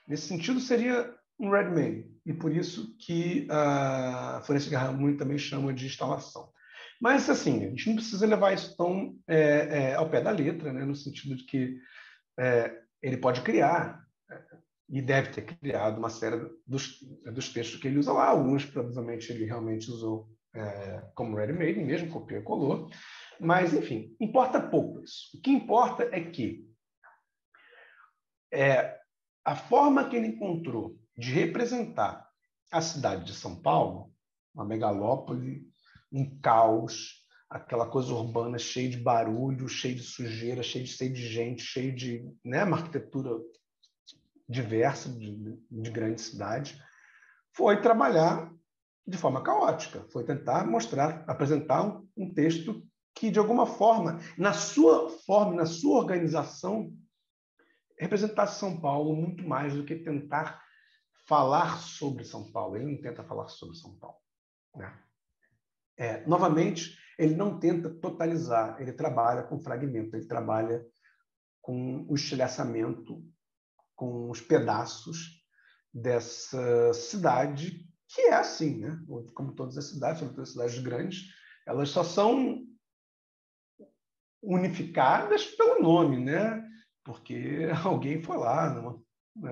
Nesse sentido, seria um ready-made, e por isso que a Florência Garramunho também chama de instalação. Mas, assim, a gente não precisa levar isso tão ao pé da letra, né? No sentido de que ele pode criar, e deve ter criado, uma série dos textos que ele usa lá. Alguns, provavelmente, ele realmente usou como ready-made, mesmo copiou e colou. Mas, enfim, importa pouco isso. O que importa é que a forma que ele encontrou de representar a cidade de São Paulo, uma megalópole, um caos, aquela coisa urbana cheia de barulho, cheia de sujeira, cheia de gente, cheia de uma arquitetura diversa de grande cidade, foi trabalhar de forma caótica, foi tentar apresentar um texto que, de alguma forma, na sua organização, representasse São Paulo muito mais do que tentar falar sobre São Paulo. Ele não tenta falar sobre São Paulo. Né? Novamente, ele não tenta totalizar, ele trabalha com fragmento, ele trabalha com o estilhaçamento, com os pedaços dessa cidade, que é assim, né? Como todas as cidades, sobretudo as cidades grandes, elas só são unificadas pelo nome, né? Porque alguém foi lá,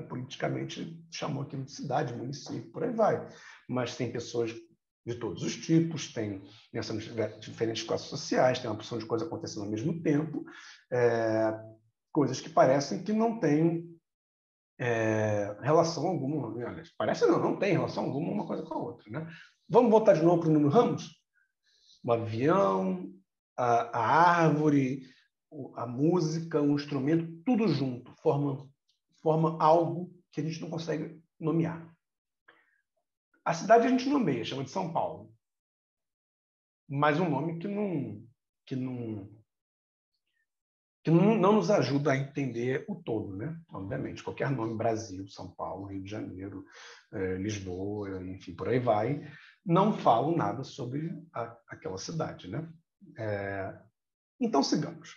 politicamente chamou aquilo de cidade, município, por aí vai. Mas tem pessoas de todos os tipos, tem diferentes classes sociais, tem uma porção de coisas acontecendo ao mesmo tempo, coisas que parecem que não têm relação alguma. Aliás, parece não tem relação alguma uma coisa com a outra. Né? Vamos voltar de novo para o Nuno Ramos? O avião, a árvore, a música, o instrumento, tudo junto, forma algo que a gente não consegue nomear. A cidade a gente nomeia, chama de São Paulo. Mas um nome que não nos ajuda a entender o todo, né? Obviamente, qualquer nome, Brasil, São Paulo, Rio de Janeiro, Lisboa, enfim, por aí vai, não falam nada sobre aquela cidade, né? Então, sigamos.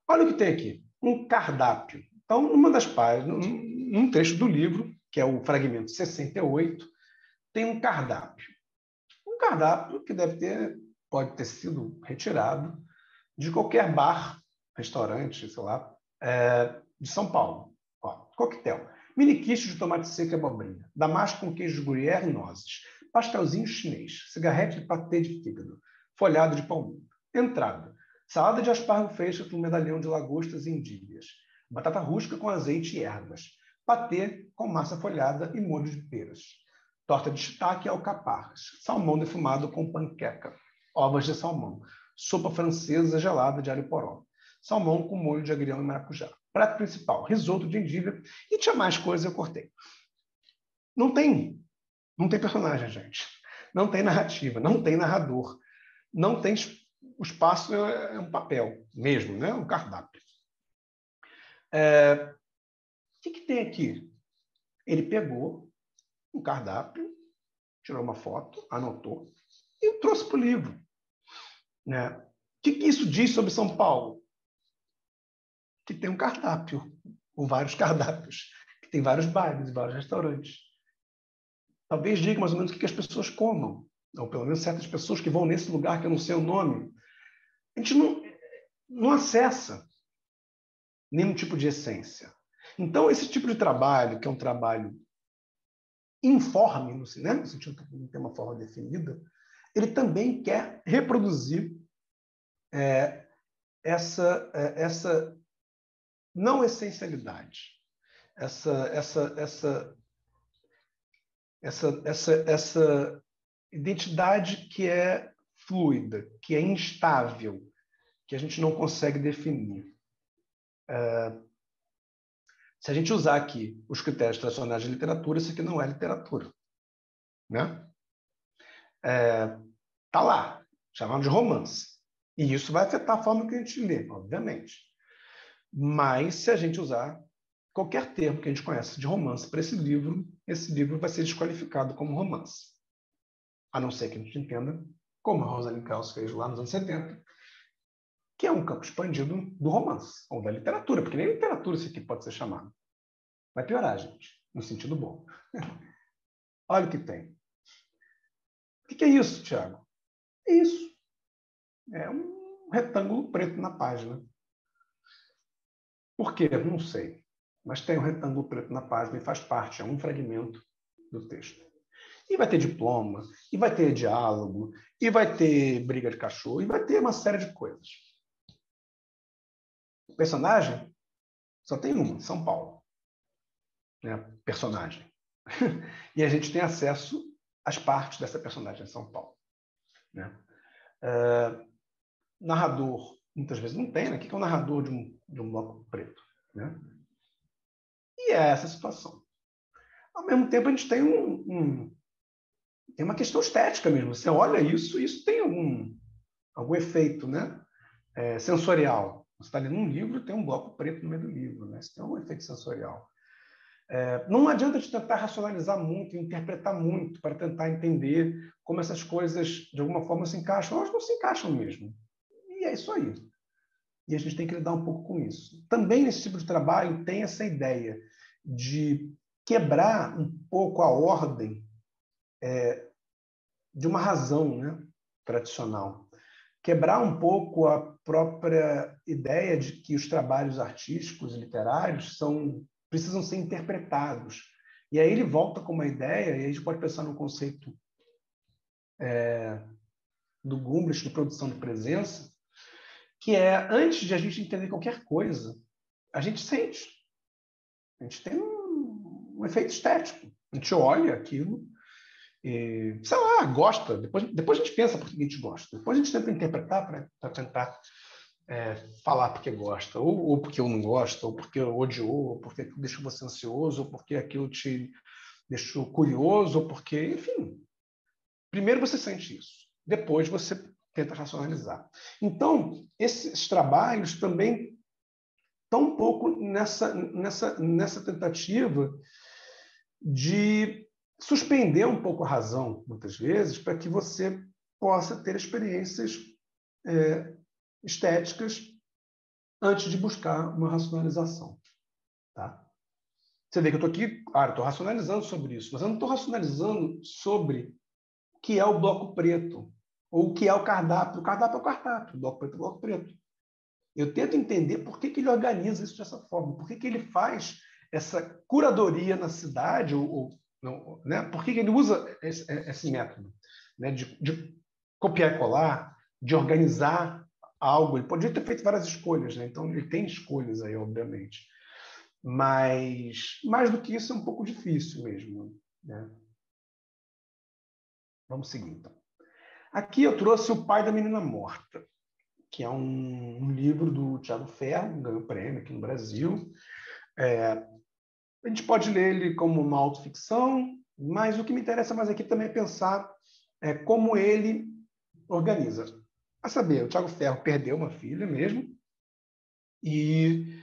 Olha o que tem aqui, um cardápio. Então, uma das páginas, um trecho do livro, que é o fragmento 68, tem um cardápio. Um cardápio que pode ter sido retirado de qualquer bar, restaurante, sei lá, de São Paulo. Ó, coquetel. Mini quiche de tomate seco e abobrinha. Damasco com queijo de gruyère e nozes. Pastelzinho chinês. Cigarrete de patê de fígado. Folhado de palmito. Entrada. Salada de aspargo fresco com medalhão de lagostas e endívias. Batata rústica com azeite e ervas. Patê com massa folhada e molho de peras. Torta de shiitake e alcaparras. Salmão defumado com panqueca. Ovas de salmão. Sopa francesa gelada de alho poró. Salmão com molho de agrião e maracujá. Prato principal, risoto de endívia. E tinha mais coisas, eu cortei. Não tem personagem, gente. Não tem narrativa, não tem narrador. Não tem... O espaço é um papel mesmo, né? Um cardápio. O que tem aqui? Ele pegou um cardápio, tirou uma foto, anotou e trouxe para o livro. Né? O que isso diz sobre São Paulo? Que tem um cardápio, ou vários cardápios, que tem vários bares, vários restaurantes. Talvez diga mais ou menos o que as pessoas comam, ou pelo menos certas pessoas que vão nesse lugar que eu não sei o nome. A gente não acessa nenhum tipo de essência. Então, esse tipo de trabalho, que é um trabalho informe, no sentido que não tem uma forma definida, ele também quer reproduzir essa não essencialidade, essa identidade que é fluida, que é instável, que a gente não consegue definir. Se a gente usar aqui os critérios tradicionais de literatura, isso aqui não é literatura, né? Tá lá, chamado de romance. E isso vai afetar a forma que a gente lê, obviamente. Mas, se a gente usar qualquer termo que a gente conhece de romance para esse livro vai ser desqualificado como romance. A não ser que a gente entenda, como a Rosalind Krauss fez lá nos anos 70, que é um campo expandido do romance, ou da literatura, porque nem literatura isso aqui pode ser chamado. Vai piorar, gente, no sentido bom. Olha o que tem. O que é isso, Tiago? É isso. É um retângulo preto na página. Por quê? Não sei. Mas tem um retângulo preto na página e faz parte, é um fragmento do texto. E vai ter diploma, e vai ter diálogo, e vai ter briga de cachorro, e vai ter uma série de coisas. O personagem só tem uma, São Paulo. Né? Personagem. E a gente tem acesso às partes dessa personagem em São Paulo. Né? Narrador, muitas vezes não tem, né? O que é o narrador de um bloco preto? Né? E é essa a situação. Ao mesmo tempo, a gente tem tem uma questão estética mesmo. Você olha isso tem algum efeito, né? Sensorial. Você está lendo um livro, tem um bloco preto no meio do livro. Né? Isso tem um efeito sensorial. Não adianta de tentar racionalizar muito, interpretar muito, para tentar entender como essas coisas, de alguma forma, se encaixam. Elas não se encaixam mesmo. E é isso aí. E a gente tem que lidar um pouco com isso. Também, nesse tipo de trabalho, tem essa ideia de quebrar um pouco a ordem de uma razão, né, tradicional. Quebrar um pouco a própria ideia de que os trabalhos artísticos e literários precisam ser interpretados. E aí ele volta com uma ideia, e a gente pode pensar no conceito do Gumbrich, de produção de presença, que é, antes de a gente entender qualquer coisa, a gente sente. A gente tem um efeito estético. A gente olha aquilo e, sei lá, gosta. Depois a gente pensa por que a gente gosta. Depois a gente tenta interpretar para tentar falar porque gosta, ou porque eu não gosto, ou porque odiou, ou porque aquilo deixou você ansioso, ou porque aquilo te deixou curioso, ou porque, enfim. Primeiro você sente isso. Depois você tenta racionalizar. Então, esses trabalhos também estão um pouco nessa tentativa de suspender um pouco a razão, muitas vezes, para que você possa ter experiências estéticas antes de buscar uma racionalização. Tá? Você vê que eu estou aqui, estou racionalizando sobre isso, mas eu não estou racionalizando sobre o que é o bloco preto, ou o que é o cardápio. O cardápio é o cardápio, o bloco preto é o bloco preto. Eu tento entender por que ele organiza isso dessa forma, por que ele faz essa curadoria na cidade, né? Por que ele usa esse método, né? de copiar e colar, de organizar algo. Ele podia ter feito várias escolhas, né? Então ele tem escolhas aí, obviamente. Mas mais do que isso é um pouco difícil mesmo. Né? Vamos seguir, então. Aqui eu trouxe O Pai da Menina Morta, que é um livro do Tiago Ferro, ganhou prêmio aqui no Brasil. A gente pode ler ele como uma autoficção, mas o que me interessa mais aqui também é pensar como ele organiza. A saber, o Tiago Ferro perdeu uma filha mesmo, e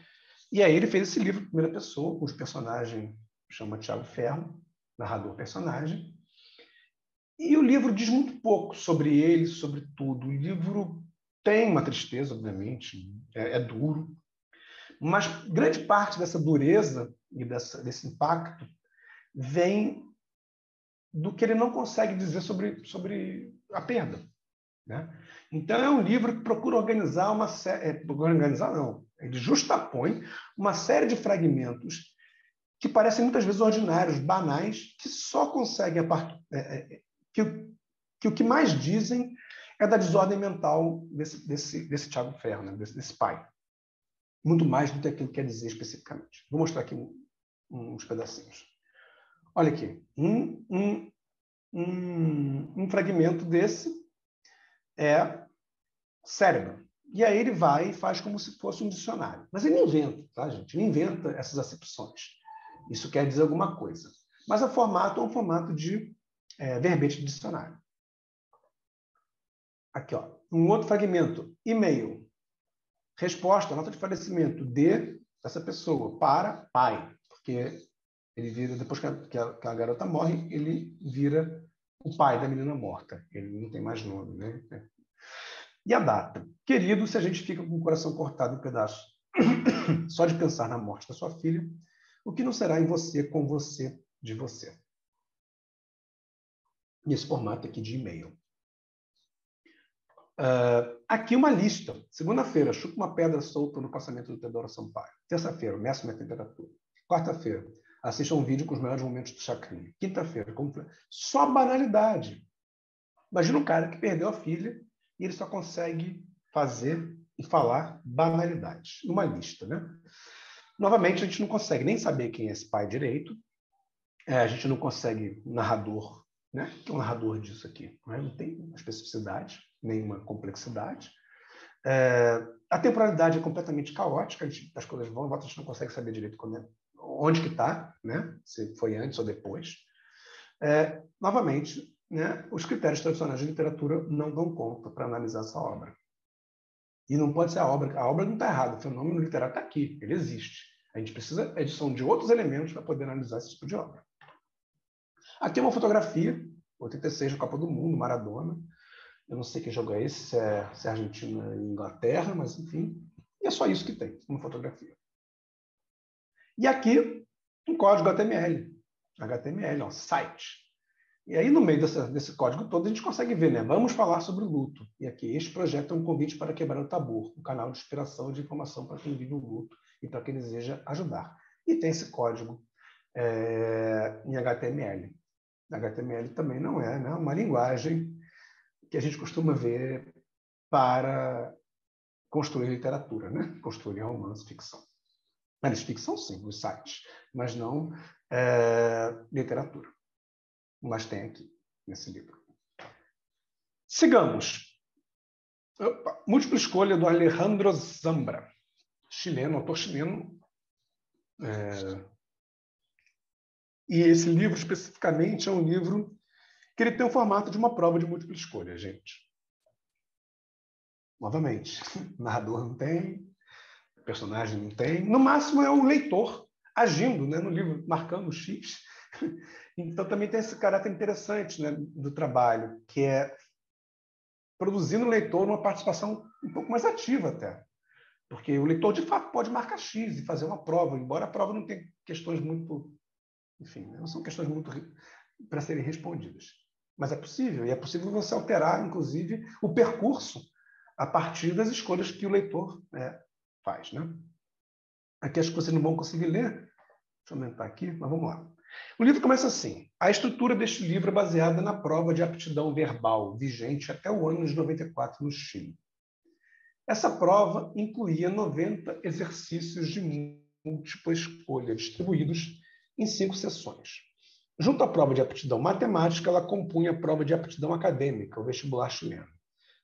aí ele fez esse livro em primeira pessoa, cujo personagem chama Tiago Ferro, narrador-personagem. E o livro diz muito pouco sobre ele, sobre tudo. O livro tem uma tristeza, obviamente, é duro, mas grande parte dessa dureza e desse impacto vem do que ele não consegue dizer sobre a perda. Né? Então, é um livro que procura organizar organizar não, Ele justapõe uma série de fragmentos que parecem muitas vezes ordinários, banais, que só conseguem que o que mais dizem é da desordem mental desse Tiago Ferro, né? desse pai. Muito mais do que aquilo que quer dizer especificamente. Vou mostrar aqui uns pedacinhos. Olha aqui. Um fragmento desse é cérebro. E aí ele vai e faz como se fosse um dicionário. Mas ele inventa, tá, gente? Ele inventa essas acepções. Isso quer dizer alguma coisa. Mas o formato é um formato de verbete de dicionário. Aqui, ó. Um outro fragmento. E-mail. Resposta, nota de falecimento dessa pessoa para pai. Porque ele vira, depois que a garota morre, ele vira o pai da menina morta. Ele não tem mais nome, né? E a data. Querido, se a gente fica com o coração cortado em pedaços só de pensar na morte da sua filha, o que não será em você, com você, de você? Nesse formato aqui de e-mail. Aqui uma lista. Segunda-feira, chuta uma pedra solta no passamento do Teodoro Sampaio. Terça-feira, meça minha temperatura. Quarta-feira, assista um vídeo com os melhores momentos do Chacrinha. Quinta-feira, só banalidade. Imagina um cara que perdeu a filha e ele só consegue fazer e falar banalidades. Numa lista, né? Novamente, a gente não consegue nem saber quem é esse pai direito. A gente não consegue narrador, né? Que é um narrador disso aqui. Não tem uma especificidade, nenhuma complexidade. A temporalidade é completamente caótica. As coisas vão e voltam, a gente não consegue saber direito onde que está, né? Se foi antes ou depois. Novamente, né? Os critérios tradicionais de literatura não dão conta para analisar essa obra. E não pode ser a obra não está errada, o fenômeno literário está aqui, ele existe. A gente precisa de edição de outros elementos para poder analisar esse tipo de obra. Aqui é uma fotografia, 86, Copa do Mundo, Maradona. Eu não sei que jogo é esse, se é Argentina e Inglaterra, mas enfim. E é só isso que tem, uma fotografia. E aqui, um código HTML. HTML, site. E aí, no meio desse código todo, a gente consegue ver, né? Vamos falar sobre o luto. E aqui, este projeto é um convite para quebrar o tabu, um canal de inspiração e de informação para quem vive o luto e para quem deseja ajudar. E tem esse código em HTML. HTML também não é, né, uma linguagem que a gente costuma ver para construir literatura, né? Construir romance, ficção. Mas ficção, sim, os sites, mas não literatura. Mas tem aqui, nesse livro. Sigamos. Múltipla escolha do Alejandro Zambra, chileno, autor chileno. E esse livro, especificamente, é um livro que ele tem o formato de uma prova de múltipla escolha, gente. Novamente, narrador não tem, personagem não tem. No máximo é o leitor agindo, né, no livro, marcando o X. Então também tem esse caráter interessante, né, do trabalho, que é produzindo o leitor uma participação um pouco mais ativa até. Porque o leitor, de fato, pode marcar X e fazer uma prova, embora a prova não tenha questões muito... Enfim, não são questões muito para serem respondidas. Mas é possível, e é possível você alterar, inclusive, o percurso a partir das escolhas que o leitor faz, né? Aqui acho que vocês não vão conseguir ler. Deixa eu aumentar aqui, mas vamos lá. O livro começa assim. A estrutura deste livro é baseada na prova de aptidão verbal, vigente até o ano de 94 no Chile. Essa prova incluía 90 exercícios de múltipla escolha, distribuídos em 5 sessões. Junto à prova de aptidão matemática, ela compunha a prova de aptidão acadêmica, o vestibular chileno.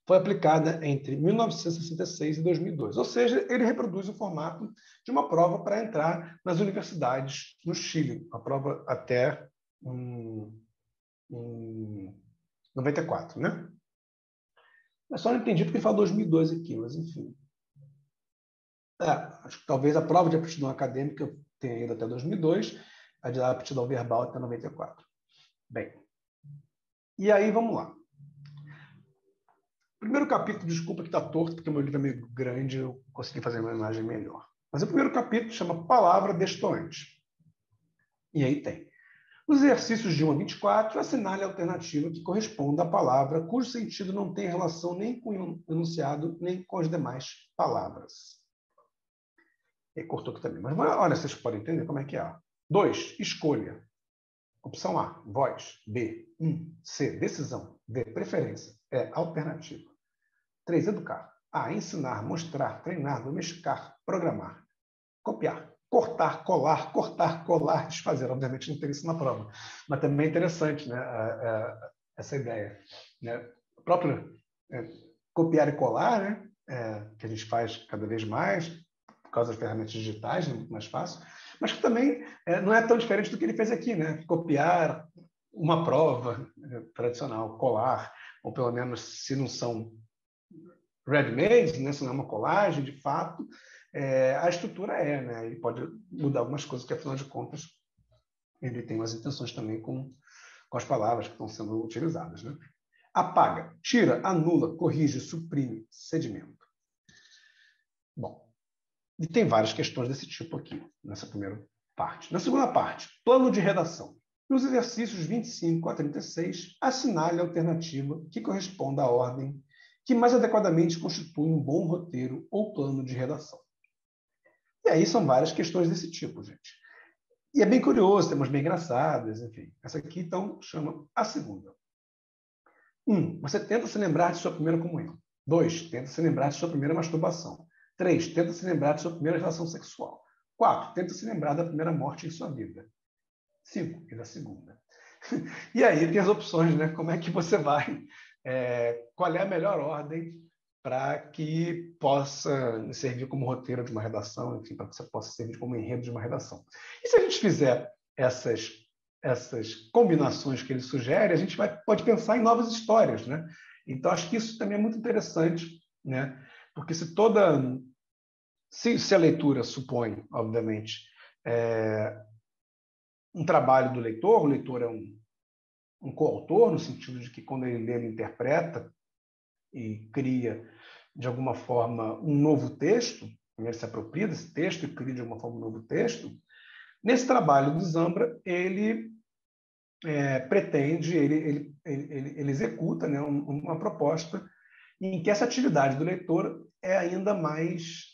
Foi aplicada entre 1966 e 2002. Ou seja, ele reproduz o formato de uma prova para entrar nas universidades no Chile, a prova até 94, né? Eu só não entendi porque ele fala 2002 aqui, mas enfim. Acho que talvez a prova de aptidão acadêmica tenha ido até 2002, a de aptidão verbal até 94. Bem, e aí vamos lá. Primeiro capítulo, desculpa que está torto, porque o meu livro é meio grande, eu consegui fazer uma imagem melhor. Mas o primeiro capítulo chama Palavra Destoante. E aí tem. Os exercícios de 1 a 24, assinale a alternativa que corresponda à palavra cujo sentido não tem relação nem com o enunciado, nem com as demais palavras. E cortou aqui também. Mas olha, vocês podem entender como é que é. 2, escolha. Opção A, voz. B, C, decisão. D, preferência. E, alternativa. 3, educar. A, ensinar, mostrar, treinar, domesticar, programar. Copiar. Cortar, colar, desfazer. Obviamente não tem isso na prova. Mas também é interessante, né, essa ideia. Né? O próprio copiar e colar, né, que a gente faz cada vez mais, por causa das ferramentas digitais, é muito mais fácil, mas que também não é tão diferente do que ele fez aqui, né? Copiar uma prova tradicional, colar, ou pelo menos se não são ready-made, né? Se não é uma colagem, de fato, a estrutura né? Ele pode mudar algumas coisas, que afinal de contas ele tem umas intenções também com as palavras que estão sendo utilizadas, né? Apaga, tira, anula, corrige, suprime, sedimento. Bom, e tem várias questões desse tipo aqui, nessa primeira parte. Na segunda parte, plano de redação. Nos exercícios 25 a 36, assinale a alternativa que corresponda à ordem que mais adequadamente constitui um bom roteiro ou plano de redação. E aí são várias questões desse tipo, gente. E é bem curioso, tem umas bem engraçadas, enfim. Essa aqui, então, chama a segunda. 1. Você tenta se lembrar de sua primeira comunhão. 2. Tenta se lembrar de sua primeira masturbação. 3. Tenta se lembrar de sua primeira relação sexual. 4. Tenta se lembrar da primeira morte em sua vida. 5. E da segunda. E aí tem as opções, né? Como é que você vai... qual é a melhor ordem para que possa servir como roteiro de uma redação, enfim, para que você possa servir como enredo de uma redação. E se a gente fizer essas combinações que ele sugere, a gente pode pensar em novas histórias, né? Então, acho que isso também é muito interessante, né? Porque se a leitura supõe, obviamente, um trabalho do leitor, o leitor é um coautor, no sentido de que quando ele lê, ele interpreta e cria, de alguma forma, um novo texto, ele se apropria desse texto e cria, de alguma forma, um novo texto. Nesse trabalho do Zambra, ele pretende, ele executa, né, uma proposta em que essa atividade do leitor é ainda mais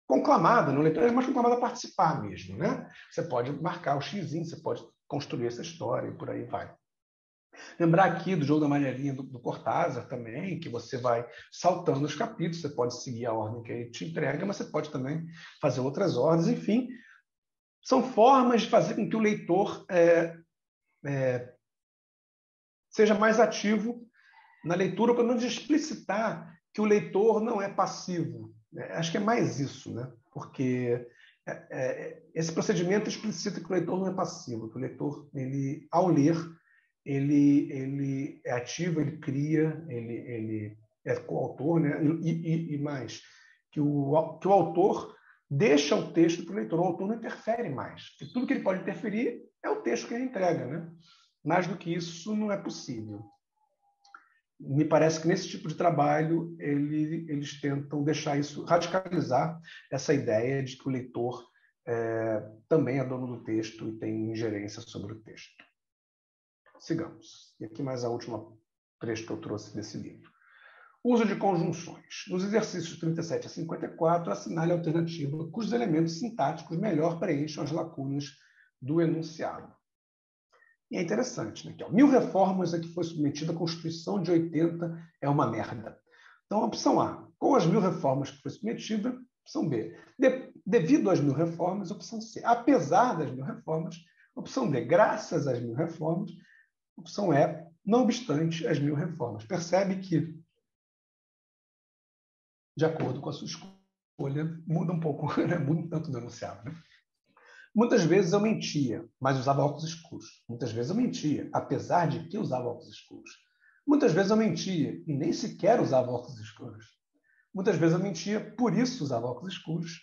conclamada, o leitor é mais conclamado a participar mesmo, né? Você pode marcar o xizinho, você pode construir essa história e por aí vai. Lembrar aqui do jogo da amarelinha do Cortázar também, que você vai saltando os capítulos, você pode seguir a ordem que ele te entrega, mas você pode também fazer outras ordens, enfim. São formas de fazer com que o leitor seja mais ativo na leitura, pelo menos de explicitar que o leitor não é passivo. Acho que é mais isso, né? Porque esse procedimento explicita que o leitor não é passivo, que o leitor, ele, ao ler, ele é ativo, ele cria, ele é coautor, né? E mais, que o autor deixa o texto para o leitor, o autor não interfere mais. Porque tudo que ele pode interferir é o texto que ele entrega, né? Mais do que isso não é possível. Me parece que nesse tipo de trabalho eles tentam deixar isso, radicalizar essa ideia de que o leitor também é dono do texto e tem ingerência sobre o texto. Sigamos. E aqui mais a última trecho que eu trouxe desse livro. Uso de conjunções. Nos exercícios 37 a 54, assinale a alternativa cujos elementos sintáticos melhor preencham as lacunas do enunciado. E é interessante, né? Que, 1000 reformas a que foi submetida a Constituição de 80 é uma merda. Então, a opção A, com as 1000 reformas que foi submetida, opção B, devido às 1000 reformas, opção C, apesar das 1000 reformas, opção D, graças às 1000 reformas, opção E, não obstante as 1000 reformas. Percebe que, de acordo com a sua escolha, muda um pouco, né? Muda um tanto do enunciado, né? Muitas vezes eu mentia, mas usava óculos escuros. Muitas vezes eu mentia, apesar de que usava óculos escuros. Muitas vezes eu mentia e nem sequer usava óculos escuros. Muitas vezes eu mentia, por isso usava óculos escuros.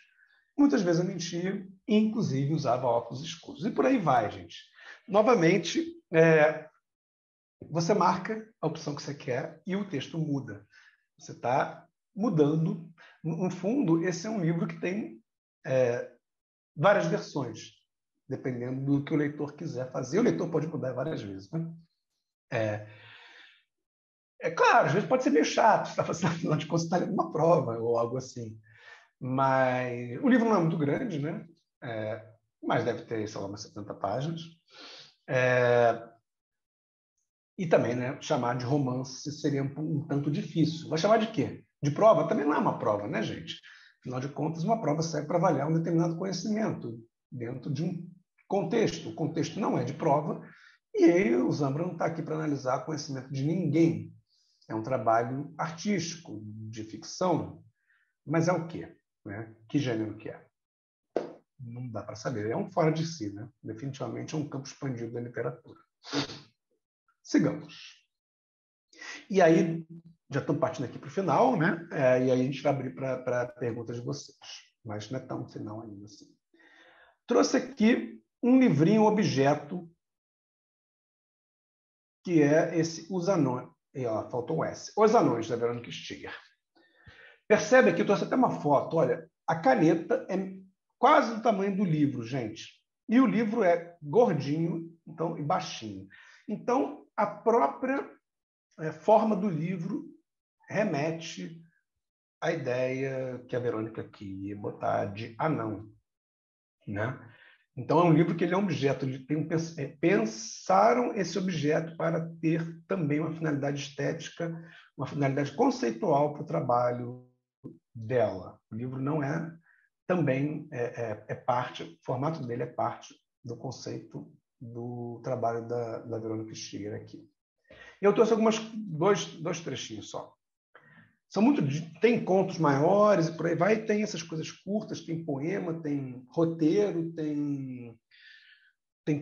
Muitas vezes eu mentia e, inclusive, usava óculos escuros. E por aí vai, gente. Novamente, você marca a opção que você quer e o texto muda. Você está mudando. No fundo, esse é um livro que tem várias versões, dependendo do que o leitor quiser fazer. O leitor pode mudar várias vezes, né? Claro, às vezes pode ser meio chato, você está fazendo, afinal de contas, você está lendo uma prova ou algo assim. Mas o livro não é muito grande, né? Mas deve ter, sei lá, umas 70 páginas. E também, né, chamar de romance seria um tanto difícil. Vai chamar de quê? De prova? Também não é uma prova, né, gente? Afinal de contas, uma prova serve para avaliar um determinado conhecimento dentro de um contexto. O contexto não é de prova, e aí o Zambra não está aqui para analisar conhecimento de ninguém. É um trabalho artístico, de ficção, mas é o quê? Né? Que gênero que é? Não dá para saber. É um fora de si, né? Definitivamente é um campo expandido da literatura. Sigamos. E aí, já estamos partindo aqui para o final, né? E aí a gente vai abrir para perguntas de vocês. Mas não é tão final ainda assim. Trouxe aqui um livrinho objeto, que é esse Os Anões. E, ó, faltou o S. Os Anões, da Verônica Stiger. Percebe aqui, eu trouxe até uma foto. Olha, a caneta é quase do tamanho do livro, gente. E o livro é gordinho então, e baixinho. Então, a própria forma do livro remete à ideia que a Verônica queria botar de anão, né? Então, é um livro que ele é um objeto. Pensaram esse objeto para ter também uma finalidade estética, uma finalidade conceitual para o trabalho dela. O livro não é também parte, o formato dele é parte do conceito do trabalho da Verônica Stiger aqui. E eu trouxe dois trechinhos só. Tem contos maiores e por aí vai, tem essas coisas curtas, tem poema, tem roteiro, tem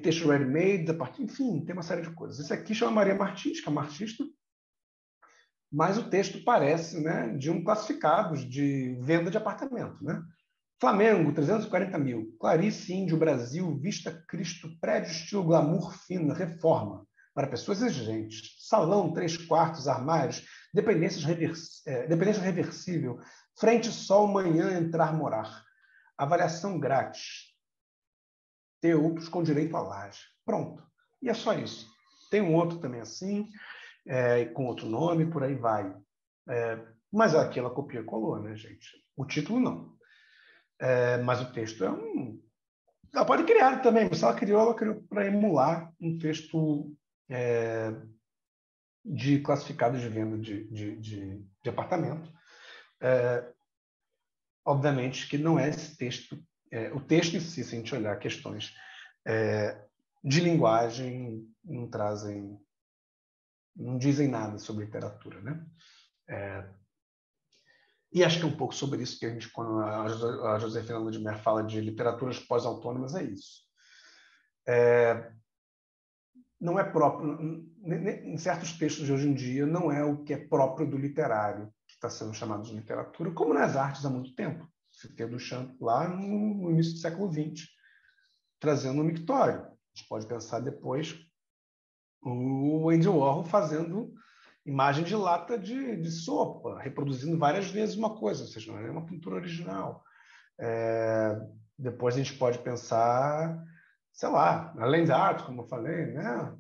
texto ready-made, enfim, tem uma série de coisas. Esse aqui chama Maria Martins, que é uma artista, mas o texto parece, né, de um classificados de venda de apartamento, né? Flamengo, 340 mil. Clarice, Índio, Brasil, Vista Cristo, prédio estilo glamour fina, reforma, para pessoas exigentes. Salão, 3 quartos, armários, dependência reversível, frente sol, manhã, entrar, morar. Avaliação grátis. Ter outros com direito à laje. Pronto. E é só isso. Tem um outro também assim, com outro nome, por aí vai. Mas aqui ela copiou e colou, né, gente? O título não. Mas o texto é ela pode criar também, mas se ela criou para emular um texto de classificados de venda de apartamento. Obviamente que não é esse texto. O texto em si, se a gente olhar questões de linguagem, não dizem nada sobre literatura, né? E acho que é um pouco sobre isso que quando a Josefina Ludmer fala de literaturas pós-autônomas, é isso. Não é próprio, em certos textos de hoje em dia, não é o que é próprio do literário que está sendo chamado de literatura, como nas artes há muito tempo. Você tem o Duchamp lá no início do século XX, trazendo o mictório. A gente pode pensar depois o Andy Warhol fazendo imagem de lata de sopa, reproduzindo várias vezes uma coisa, ou seja, não é uma pintura original. Depois a gente pode pensar, sei lá, além da arte, como eu falei, né?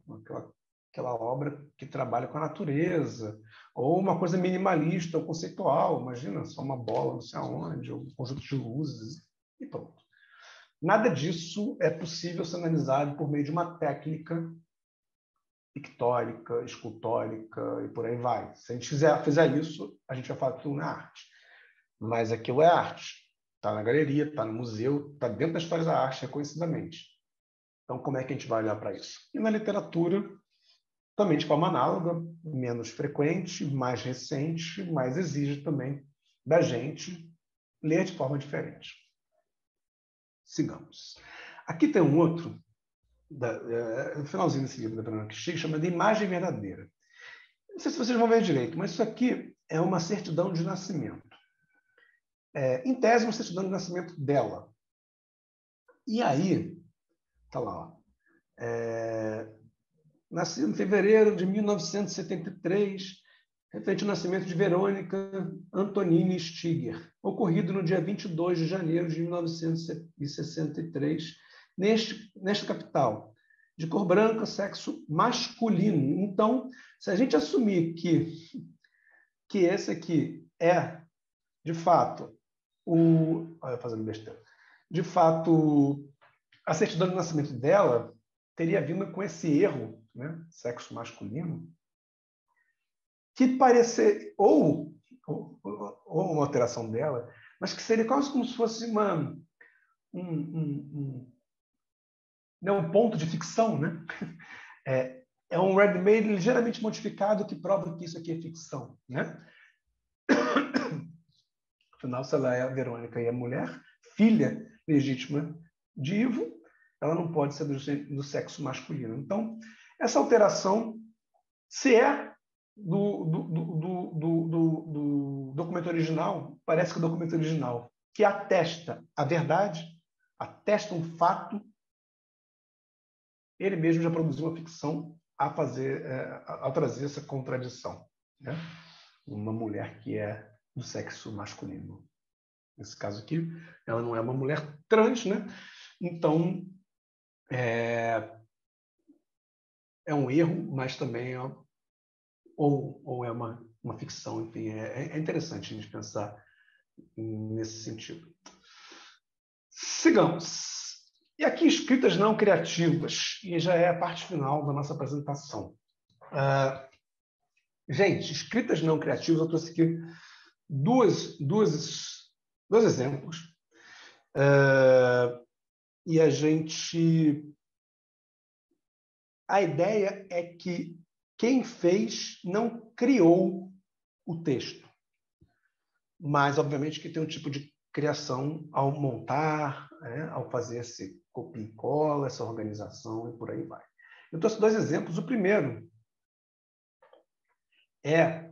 Aquela obra que trabalha com a natureza, ou uma coisa minimalista ou conceitual, imagina, só uma bola não sei aonde, ou um conjunto de luzes, e pronto. Nada disso é possível ser analisado por meio de uma técnica pictórica, escultórica e por aí vai. Se a gente fizer isso, a gente vai falar que aquilo não é arte. Mas aquilo é arte. Está na galeria, está no museu, está dentro da história da arte, reconhecidamente. Então, como é que a gente vai olhar para isso? E na literatura, também de forma análoga, menos frequente, mais recente, mas exige também da gente ler de forma diferente. Sigamos. Aqui tem um outro, no finalzinho desse livro da Verônica Stiger, chama de Imagem Verdadeira. Não sei se vocês vão ver direito, mas isso aqui é uma certidão de nascimento. Em tese, uma certidão de nascimento dela. E aí, tá lá, ó. Nascido em fevereiro de 1973, referente ao nascimento de Verônica Antonini Stiger, ocorrido no dia 22 de janeiro de 1963, nesta capital, de cor branca, sexo masculino. Então, se a gente assumir que esse aqui é, de fato, fazendo besteira. De fato, a certidão de nascimento dela teria vindo com esse erro, né, sexo masculino, que parecer ou uma alteração dela, mas que seria quase como se fosse um ponto de ficção, né? É um ready-made ligeiramente modificado que prova que isso aqui é ficção, né? Afinal, se ela é a Verônica e é mulher, filha legítima de Ivo, ela não pode ser do sexo masculino. Então, essa alteração, se é do documento original, parece que o documento original, que atesta a verdade, atesta um fato, ele mesmo já produziu uma ficção ao trazer essa contradição, né? Uma mulher que é do sexo masculino. Nesse caso aqui, ela não é uma mulher trans, né? Então, é um erro, mas também ou é uma ficção, enfim. É interessante a gente pensar nesse sentido. Sigamos. E aqui, escritas não criativas, e já é a parte final da nossa apresentação. Gente, escritas não criativas, eu trouxe aqui dois exemplos. E a ideia é que quem fez não criou o texto, mas, obviamente, que tem um tipo de criação ao montar, né, ao fazer esse copia e cola, essa organização e por aí vai. Eu trouxe dois exemplos. O primeiro é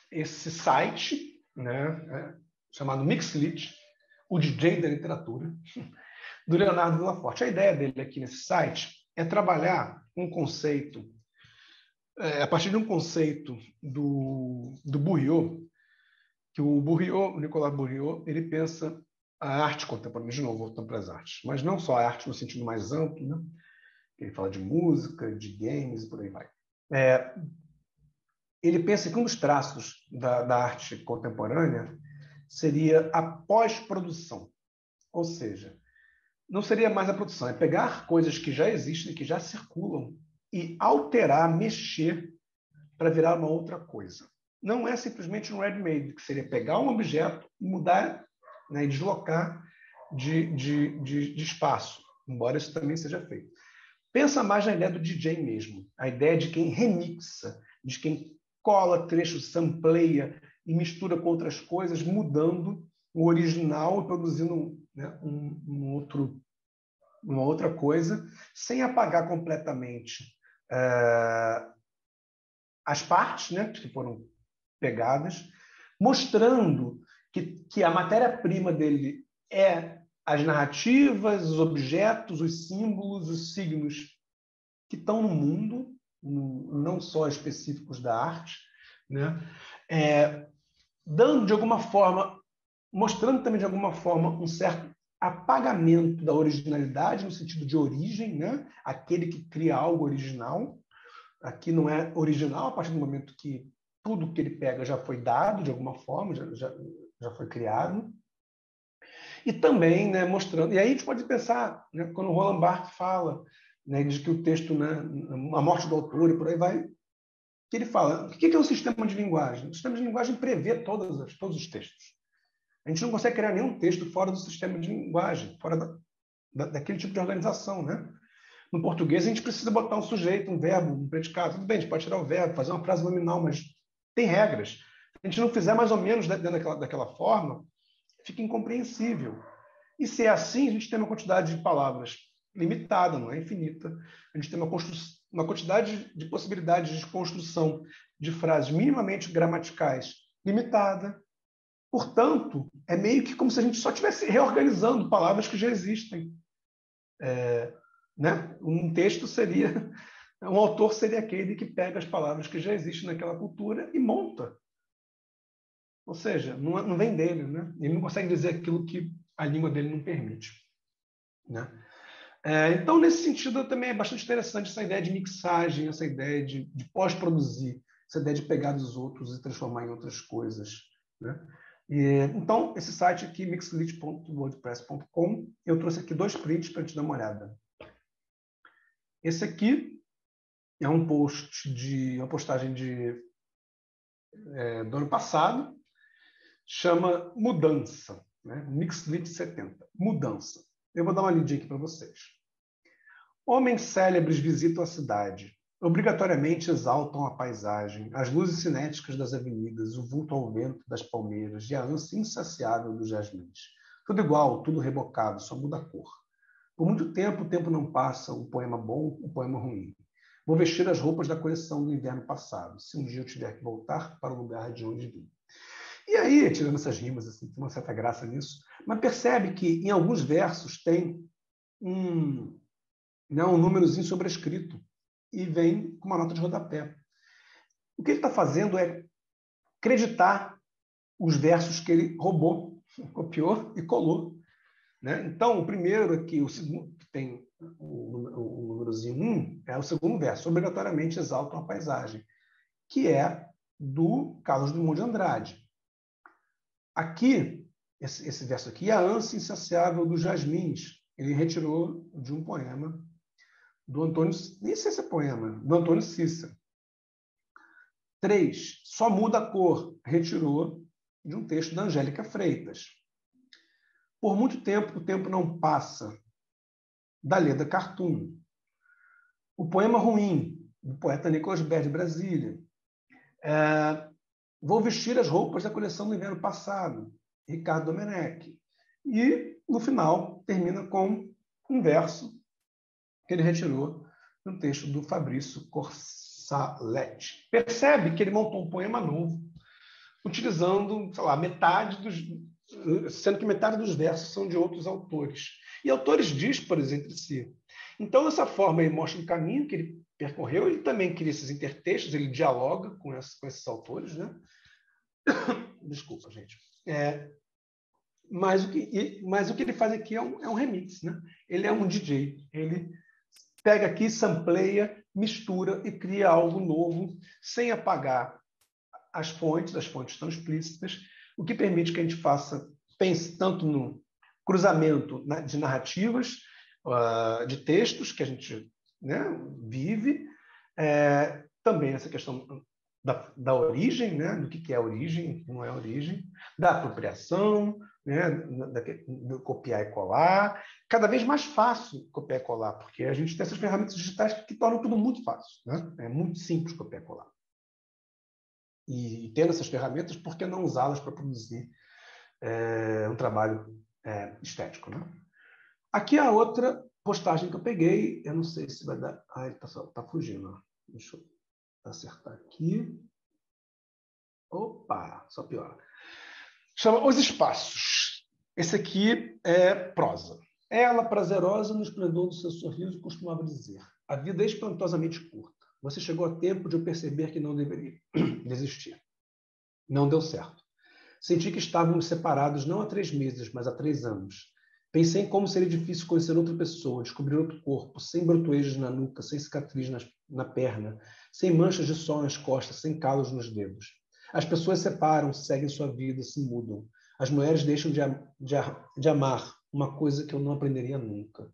esse site, né, chamado Mixlit, o DJ da literatura, do Leonardo Villaforte. A ideia dele aqui nesse site é trabalhar um conceito, a partir de um conceito do Bourriot, que o Nicolas Bourriot, ele pensa a arte contemporânea, de novo, voltando para as artes, mas não só a arte no sentido mais amplo, né? Ele fala de música, de games e por aí vai. Ele pensa que um dos traços da arte contemporânea seria a pós-produção, ou seja, não seria mais a produção, é pegar coisas que já existem, que já circulam, e alterar, mexer para virar uma outra coisa. Não é simplesmente um ready-made, que seria pegar um objeto e mudar, né, e deslocar de espaço, embora isso também seja feito. Pensa mais na ideia do DJ mesmo, a ideia de quem remixa, de quem cola trechos, sampleia e mistura com outras coisas, mudando o original e produzindo, né, uma outra coisa, sem apagar completamente as partes, né, que foram pegadas, mostrando que a matéria-prima dele é as narrativas, os objetos, os símbolos, os signos que estão no mundo, não só específicos da arte, né? Dando de alguma forma, mostrando também de alguma forma um certo apagamento da originalidade no sentido de origem, né? Aquele que cria algo original. Aqui não é original a partir do momento que tudo que ele pega já foi dado de alguma forma, já foi criado. E também, né, mostrando... E aí a gente pode pensar, né, quando o Roland Barthes fala, né, de que o texto, né, a morte do autor e por aí vai, que ele fala, o que é um sistema de linguagem? O sistema de linguagem prevê todos os textos. A gente não consegue criar nenhum texto fora do sistema de linguagem, fora daquele tipo de organização, né? No português, a gente precisa botar um sujeito, um verbo, um predicado. Tudo bem, a gente pode tirar o verbo, fazer uma frase nominal, mas tem regras. Se a gente não fizer mais ou menos dentro daquela forma, fica incompreensível. E se é assim, a gente tem uma quantidade de palavras limitada, não é infinita. A gente tem uma quantidade de possibilidades de construção de frases minimamente gramaticais limitada. Portanto, é meio que como se a gente só estivesse reorganizando palavras que já existem. Né? Um texto seria... Um autor seria aquele que pega as palavras que já existem naquela cultura e monta. Ou seja, não vem dele, né? Ele não consegue dizer aquilo que a língua dele não permite, né? Então, nesse sentido, também é bastante interessante essa ideia de mixagem, essa ideia de pós-produzir, essa ideia de pegar dos outros e transformar em outras coisas, né? Então, esse site aqui, mixlit.wordpress.com, eu trouxe aqui 2 prints para te dar uma olhada. Esse aqui é uma postagem do ano passado, chama Mudança, né? Mixlit 70, Mudança. Eu vou dar uma lidinha aqui para vocês. Homens célebres visitam a cidade. Obrigatoriamente exaltam a paisagem, as luzes cinéticas das avenidas, o vulto ao vento das palmeiras e a ânsia insaciável dos jasmins. Tudo igual, tudo rebocado, só muda a cor. Por muito tempo, o tempo não passa, o poema bom, o poema ruim. Vou vestir as roupas da coleção do inverno passado, se um dia eu tiver que voltar para o lugar de onde vim. E aí, tirando essas rimas, assim, tem uma certa graça nisso, mas percebe que em alguns versos tem um númerozinho sobrescrito e vem com uma nota de rodapé. O que ele está fazendo é acreditar os versos que ele roubou, copiou e colou. Né? Então, o primeiro aqui, o segundo, que tem o númerozinho 1, é o segundo verso, obrigatoriamente exaltam a paisagem, que é do Carlos Drummond de Andrade. Aqui, esse verso aqui, a ânsia insaciável dos jasmins, ele retirou de um poema do Antônio, nem sei se é poema, do Antônio Cícero. 3, só muda a cor, retirou de um texto da Angélica Freitas. Por muito tempo, o tempo não passa, da Leda Cartoon. O poema ruim, do poeta Nicolas Berg de Brasília. Vou vestir as roupas da coleção do inverno passado, Ricardo Domenech. E, no final, termina com um verso que ele retirou no texto do Fabrício Corsaletti. Percebe que ele montou um poema novo, utilizando, sei lá, sendo que metade dos versos são de outros autores. E autores díspares entre si. Então, dessa forma, ele mostra o caminho que ele percorreu, ele também cria esses intertextos, ele dialoga com esses autores, né? Desculpa, gente. Mas o que ele faz aqui é um remix, né? Ele é um DJ. Ele pega aqui, sampleia, mistura e cria algo novo, sem apagar as fontes estão explícitas, o que permite que a gente pense tanto no cruzamento de narrativas, de textos que a gente, né, vive, também essa questão da origem, né, do que é a origem, o que não é a origem, da apropriação, né, do copiar e colar. Cada vez mais fácil copiar e colar, porque a gente tem essas ferramentas digitais que tornam tudo muito fácil. Né? É muito simples copiar e colar. E tendo essas ferramentas, por que não usá-las para produzir um trabalho estético? Né? Aqui a outra postagem que eu peguei, eu não sei se vai dar... Ah, ele está fugindo. Ó. Deixa eu acertar aqui. Opa, só piora. Chama Os Espaços. Esse aqui é prosa. Ela, prazerosa no esplendor do seu sorriso, costumava dizer: a vida é espantosamente curta. Você chegou a tempo de eu perceber que não deveria desistir. Não deu certo. Senti que estávamos separados não há 3 meses, mas há 3 anos. Pensei em como seria difícil conhecer outra pessoa, descobrir outro corpo, sem brotoejos na nuca, sem cicatriz na perna, sem manchas de sol nas costas, sem calos nos dedos. As pessoas separam, seguem sua vida, se mudam. As mulheres deixam de amar, uma coisa que eu não aprenderia nunca.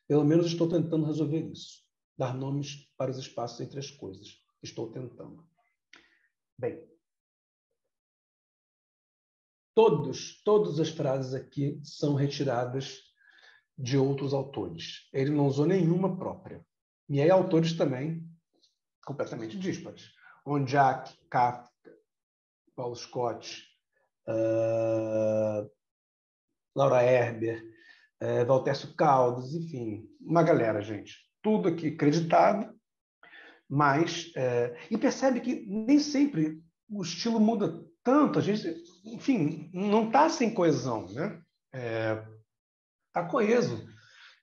Pelo menos estou tentando resolver isso. Dar nomes para os espaços entre as coisas. Estou tentando. Bem, todas as frases aqui são retiradas de outros autores. Ele não usou nenhuma própria. E aí autores também completamente díspares. Onjak, Kafka, Paulo Scott, Laura Herber, Valtércio Caldas, enfim, uma galera, gente. Tudo aqui acreditado, mas... e percebe que nem sempre o estilo muda tanto, a gente, enfim, não está sem coesão, né? Está coeso,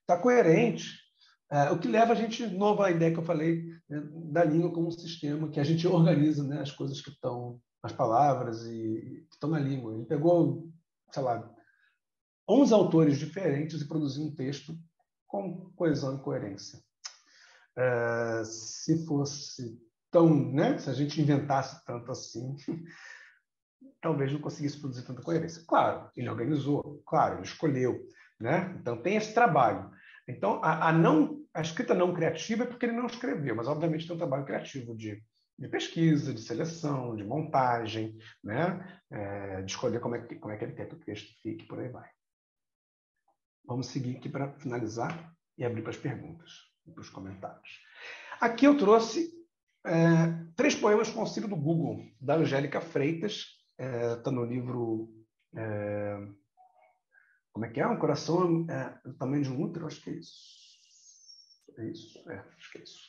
está coerente, o que leva a gente, de novo, à ideia que eu falei, né, da língua como um sistema, que a gente organiza, né, as coisas que estão, as palavras que estão na língua. Ele pegou, sei lá, 11 autores diferentes e produziu um texto com coesão e coerência. Se fosse tão, né, se a gente inventasse tanto assim, talvez não conseguisse produzir tanta coerência. Claro, ele organizou, claro, ele escolheu, né? Então tem esse trabalho. Então a escrita não criativa é porque ele não escreveu, mas obviamente tem um trabalho criativo de pesquisa, de seleção, de montagem, né? De escolher como é que ele quer que o texto fique, por aí vai. Vamos seguir aqui para finalizar e abrir para as perguntas, para os comentários. Aqui eu trouxe 3 poemas com auxílio do Google, da Angélica Freitas. Está no livro... como é que é? Um coração do tamanho de um útero? Acho que é isso. É isso? Acho que é isso.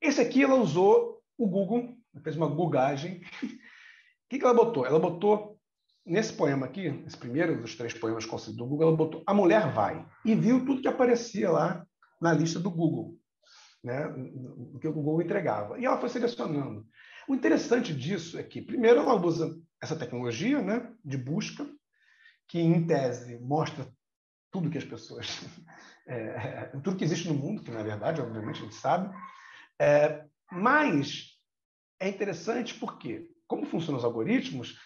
Esse aqui ela usou o Google, fez uma googagem. O que ela botou? Ela botou, nesse poema aqui, esse primeiro dos 3 poemas com auxílio do Google, ela botou A Mulher Vai, e viu tudo que aparecia lá na lista do Google, né, o que o Google entregava. E ela foi selecionando. O interessante disso é que, primeiro, ela usa essa tecnologia, né, de busca, que, em tese, mostra tudo que as pessoas... tudo que existe no mundo, que, na verdade, obviamente, a gente sabe. Mas é interessante porque, como funcionam os algoritmos,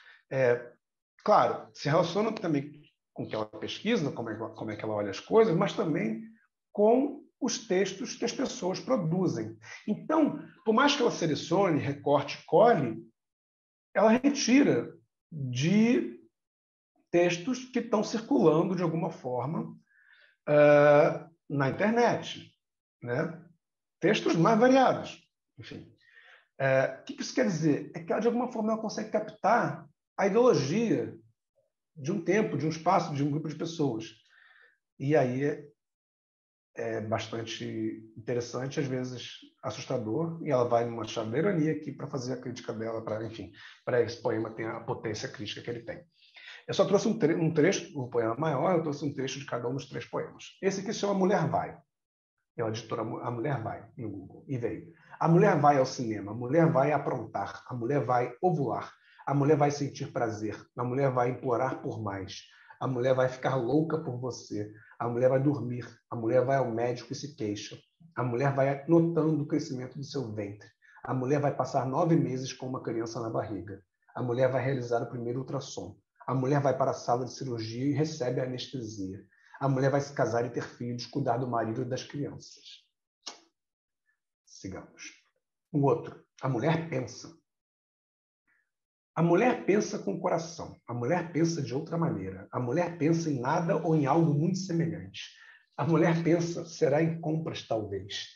claro, se relaciona também com o que ela pesquisa, como é que ela olha as coisas, mas também com os textos que as pessoas produzem. Então, por mais que ela selecione, recorte, cole, ela retira de textos que estão circulando de alguma forma na internet, né? Textos mais variados. Enfim. O que isso quer dizer? É que ela, de alguma forma, ela consegue captar a ideologia de um tempo, de um espaço, de um grupo de pessoas. E aí é bastante interessante, às vezes assustador, e ela vai numa chave da ironia aqui para fazer a crítica dela, para esse poema ter a potência crítica que ele tem. Eu só trouxe um trecho, um poema maior, eu trouxe um trecho de cada um dos 3 poemas. Esse aqui se chama Mulher Vai. Ela digitou A Mulher Vai no Google e veio. A mulher vai ao cinema, a mulher vai aprontar, a mulher vai ovular, a mulher vai sentir prazer, a mulher vai implorar por mais, a mulher vai ficar louca por você, a mulher vai dormir, a mulher vai ao médico e se queixa, a mulher vai notando o crescimento do seu ventre, a mulher vai passar 9 meses com uma criança na barriga, a mulher vai realizar o primeiro ultrassom, a mulher vai para a sala de cirurgia e recebe a anestesia, a mulher vai se casar e ter filhos, cuidar do marido e das crianças. Sigamos. O outro. A mulher pensa. A mulher pensa com o coração. A mulher pensa de outra maneira. A mulher pensa em nada ou em algo muito semelhante. A mulher pensa, será em compras, talvez.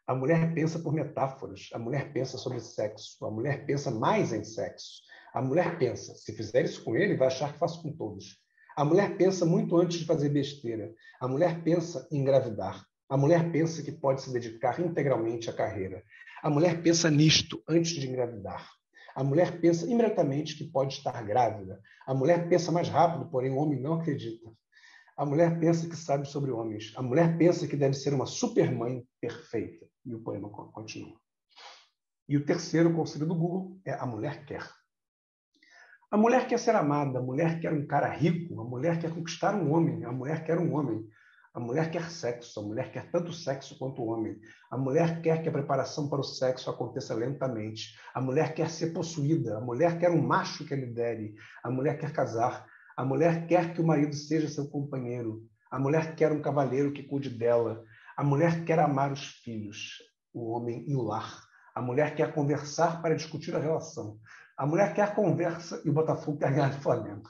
A mulher pensa por metáforas. A mulher pensa sobre sexo. A mulher pensa mais em sexo. A mulher pensa, se fizer isso com ele, vai achar que faço com todos. A mulher pensa muito antes de fazer besteira. A mulher pensa em engravidar. A mulher pensa que pode se dedicar integralmente à carreira. A mulher pensa nisto antes de engravidar. A mulher pensa imediatamente que pode estar grávida. A mulher pensa mais rápido, porém o homem não acredita. A mulher pensa que sabe sobre homens. A mulher pensa que deve ser uma supermãe perfeita. E o poema continua. E o terceiro conselho do Google é a mulher quer. A mulher quer ser amada, a mulher quer um cara rico, a mulher quer conquistar um homem, a mulher quer um homem. A mulher quer sexo, a mulher quer tanto sexo quanto o homem. A mulher quer que a preparação para o sexo aconteça lentamente. A mulher quer ser possuída, a mulher quer um macho que a lidere. A mulher quer casar, a mulher quer que o marido seja seu companheiro. A mulher quer um cavalheiro que cuide dela. A mulher quer amar os filhos, o homem e o lar. A mulher quer conversar para discutir a relação. A mulher quer conversa e o Botafogo quer ganhar do Flamengo.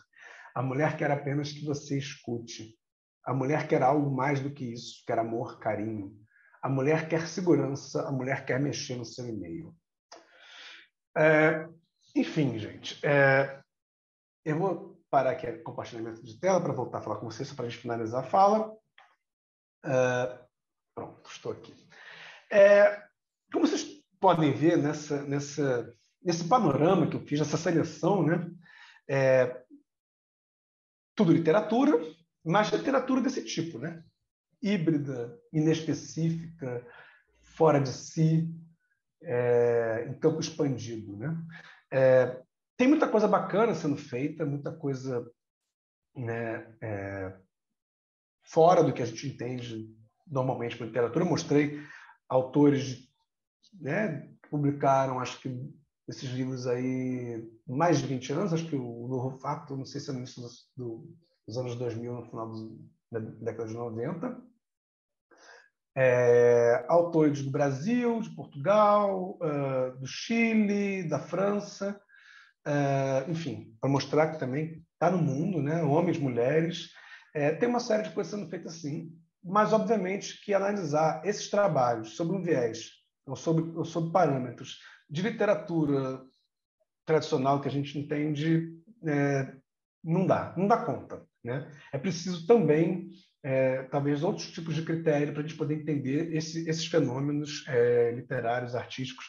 A mulher quer apenas que você escute. A mulher quer algo mais do que isso, quer amor, carinho. A mulher quer segurança, a mulher quer mexer no seu e-mail. Enfim, gente, eu vou parar aqui o compartilhamento de tela para voltar a falar com vocês, só para a gente finalizar a fala. Pronto, estou aqui. Como vocês podem ver nesse panorama que eu fiz, nessa seleção, né? Tudo literatura, mas literatura desse tipo, né? Híbrida, inespecífica, fora de si, em campo expandido, né? Tem muita coisa bacana sendo feita, muita coisa, né, fora do que a gente entende normalmente por literatura. Eu mostrei autores, né, que publicaram, acho que esses livros aí mais de 20 anos, acho que o Novo Facto, não sei se é no início dos anos 2000, no final da década de 90. Autores do Brasil, de Portugal, do Chile, da França, enfim, para mostrar que também está no mundo, né? Homens, mulheres. Tem uma série de coisas sendo feitas assim, mas, obviamente, que analisar esses trabalhos sobre um viés, ou sobre parâmetros de literatura tradicional que a gente entende, não dá conta, né? É preciso também, talvez, outros tipos de critério para a gente poder entender esses fenômenos literários, artísticos.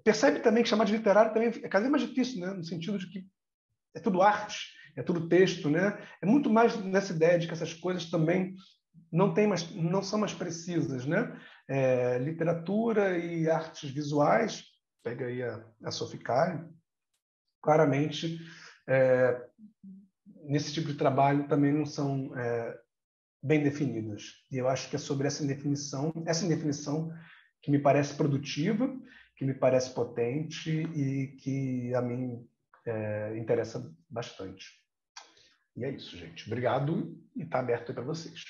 Percebe também que chamar de literário também é cada vez mais difícil, né? No sentido de que é tudo arte, é tudo texto, né? É muito mais nessa ideia de que essas coisas também não são mais precisas, né? Literatura e artes visuais, pega aí a Sophie Calle, claramente, nesse tipo de trabalho também não são bem definidas. E eu acho que é sobre essa indefinição que me parece produtiva, que me parece potente e que a mim interessa bastante. E é isso, gente. Obrigado e está aberto para vocês.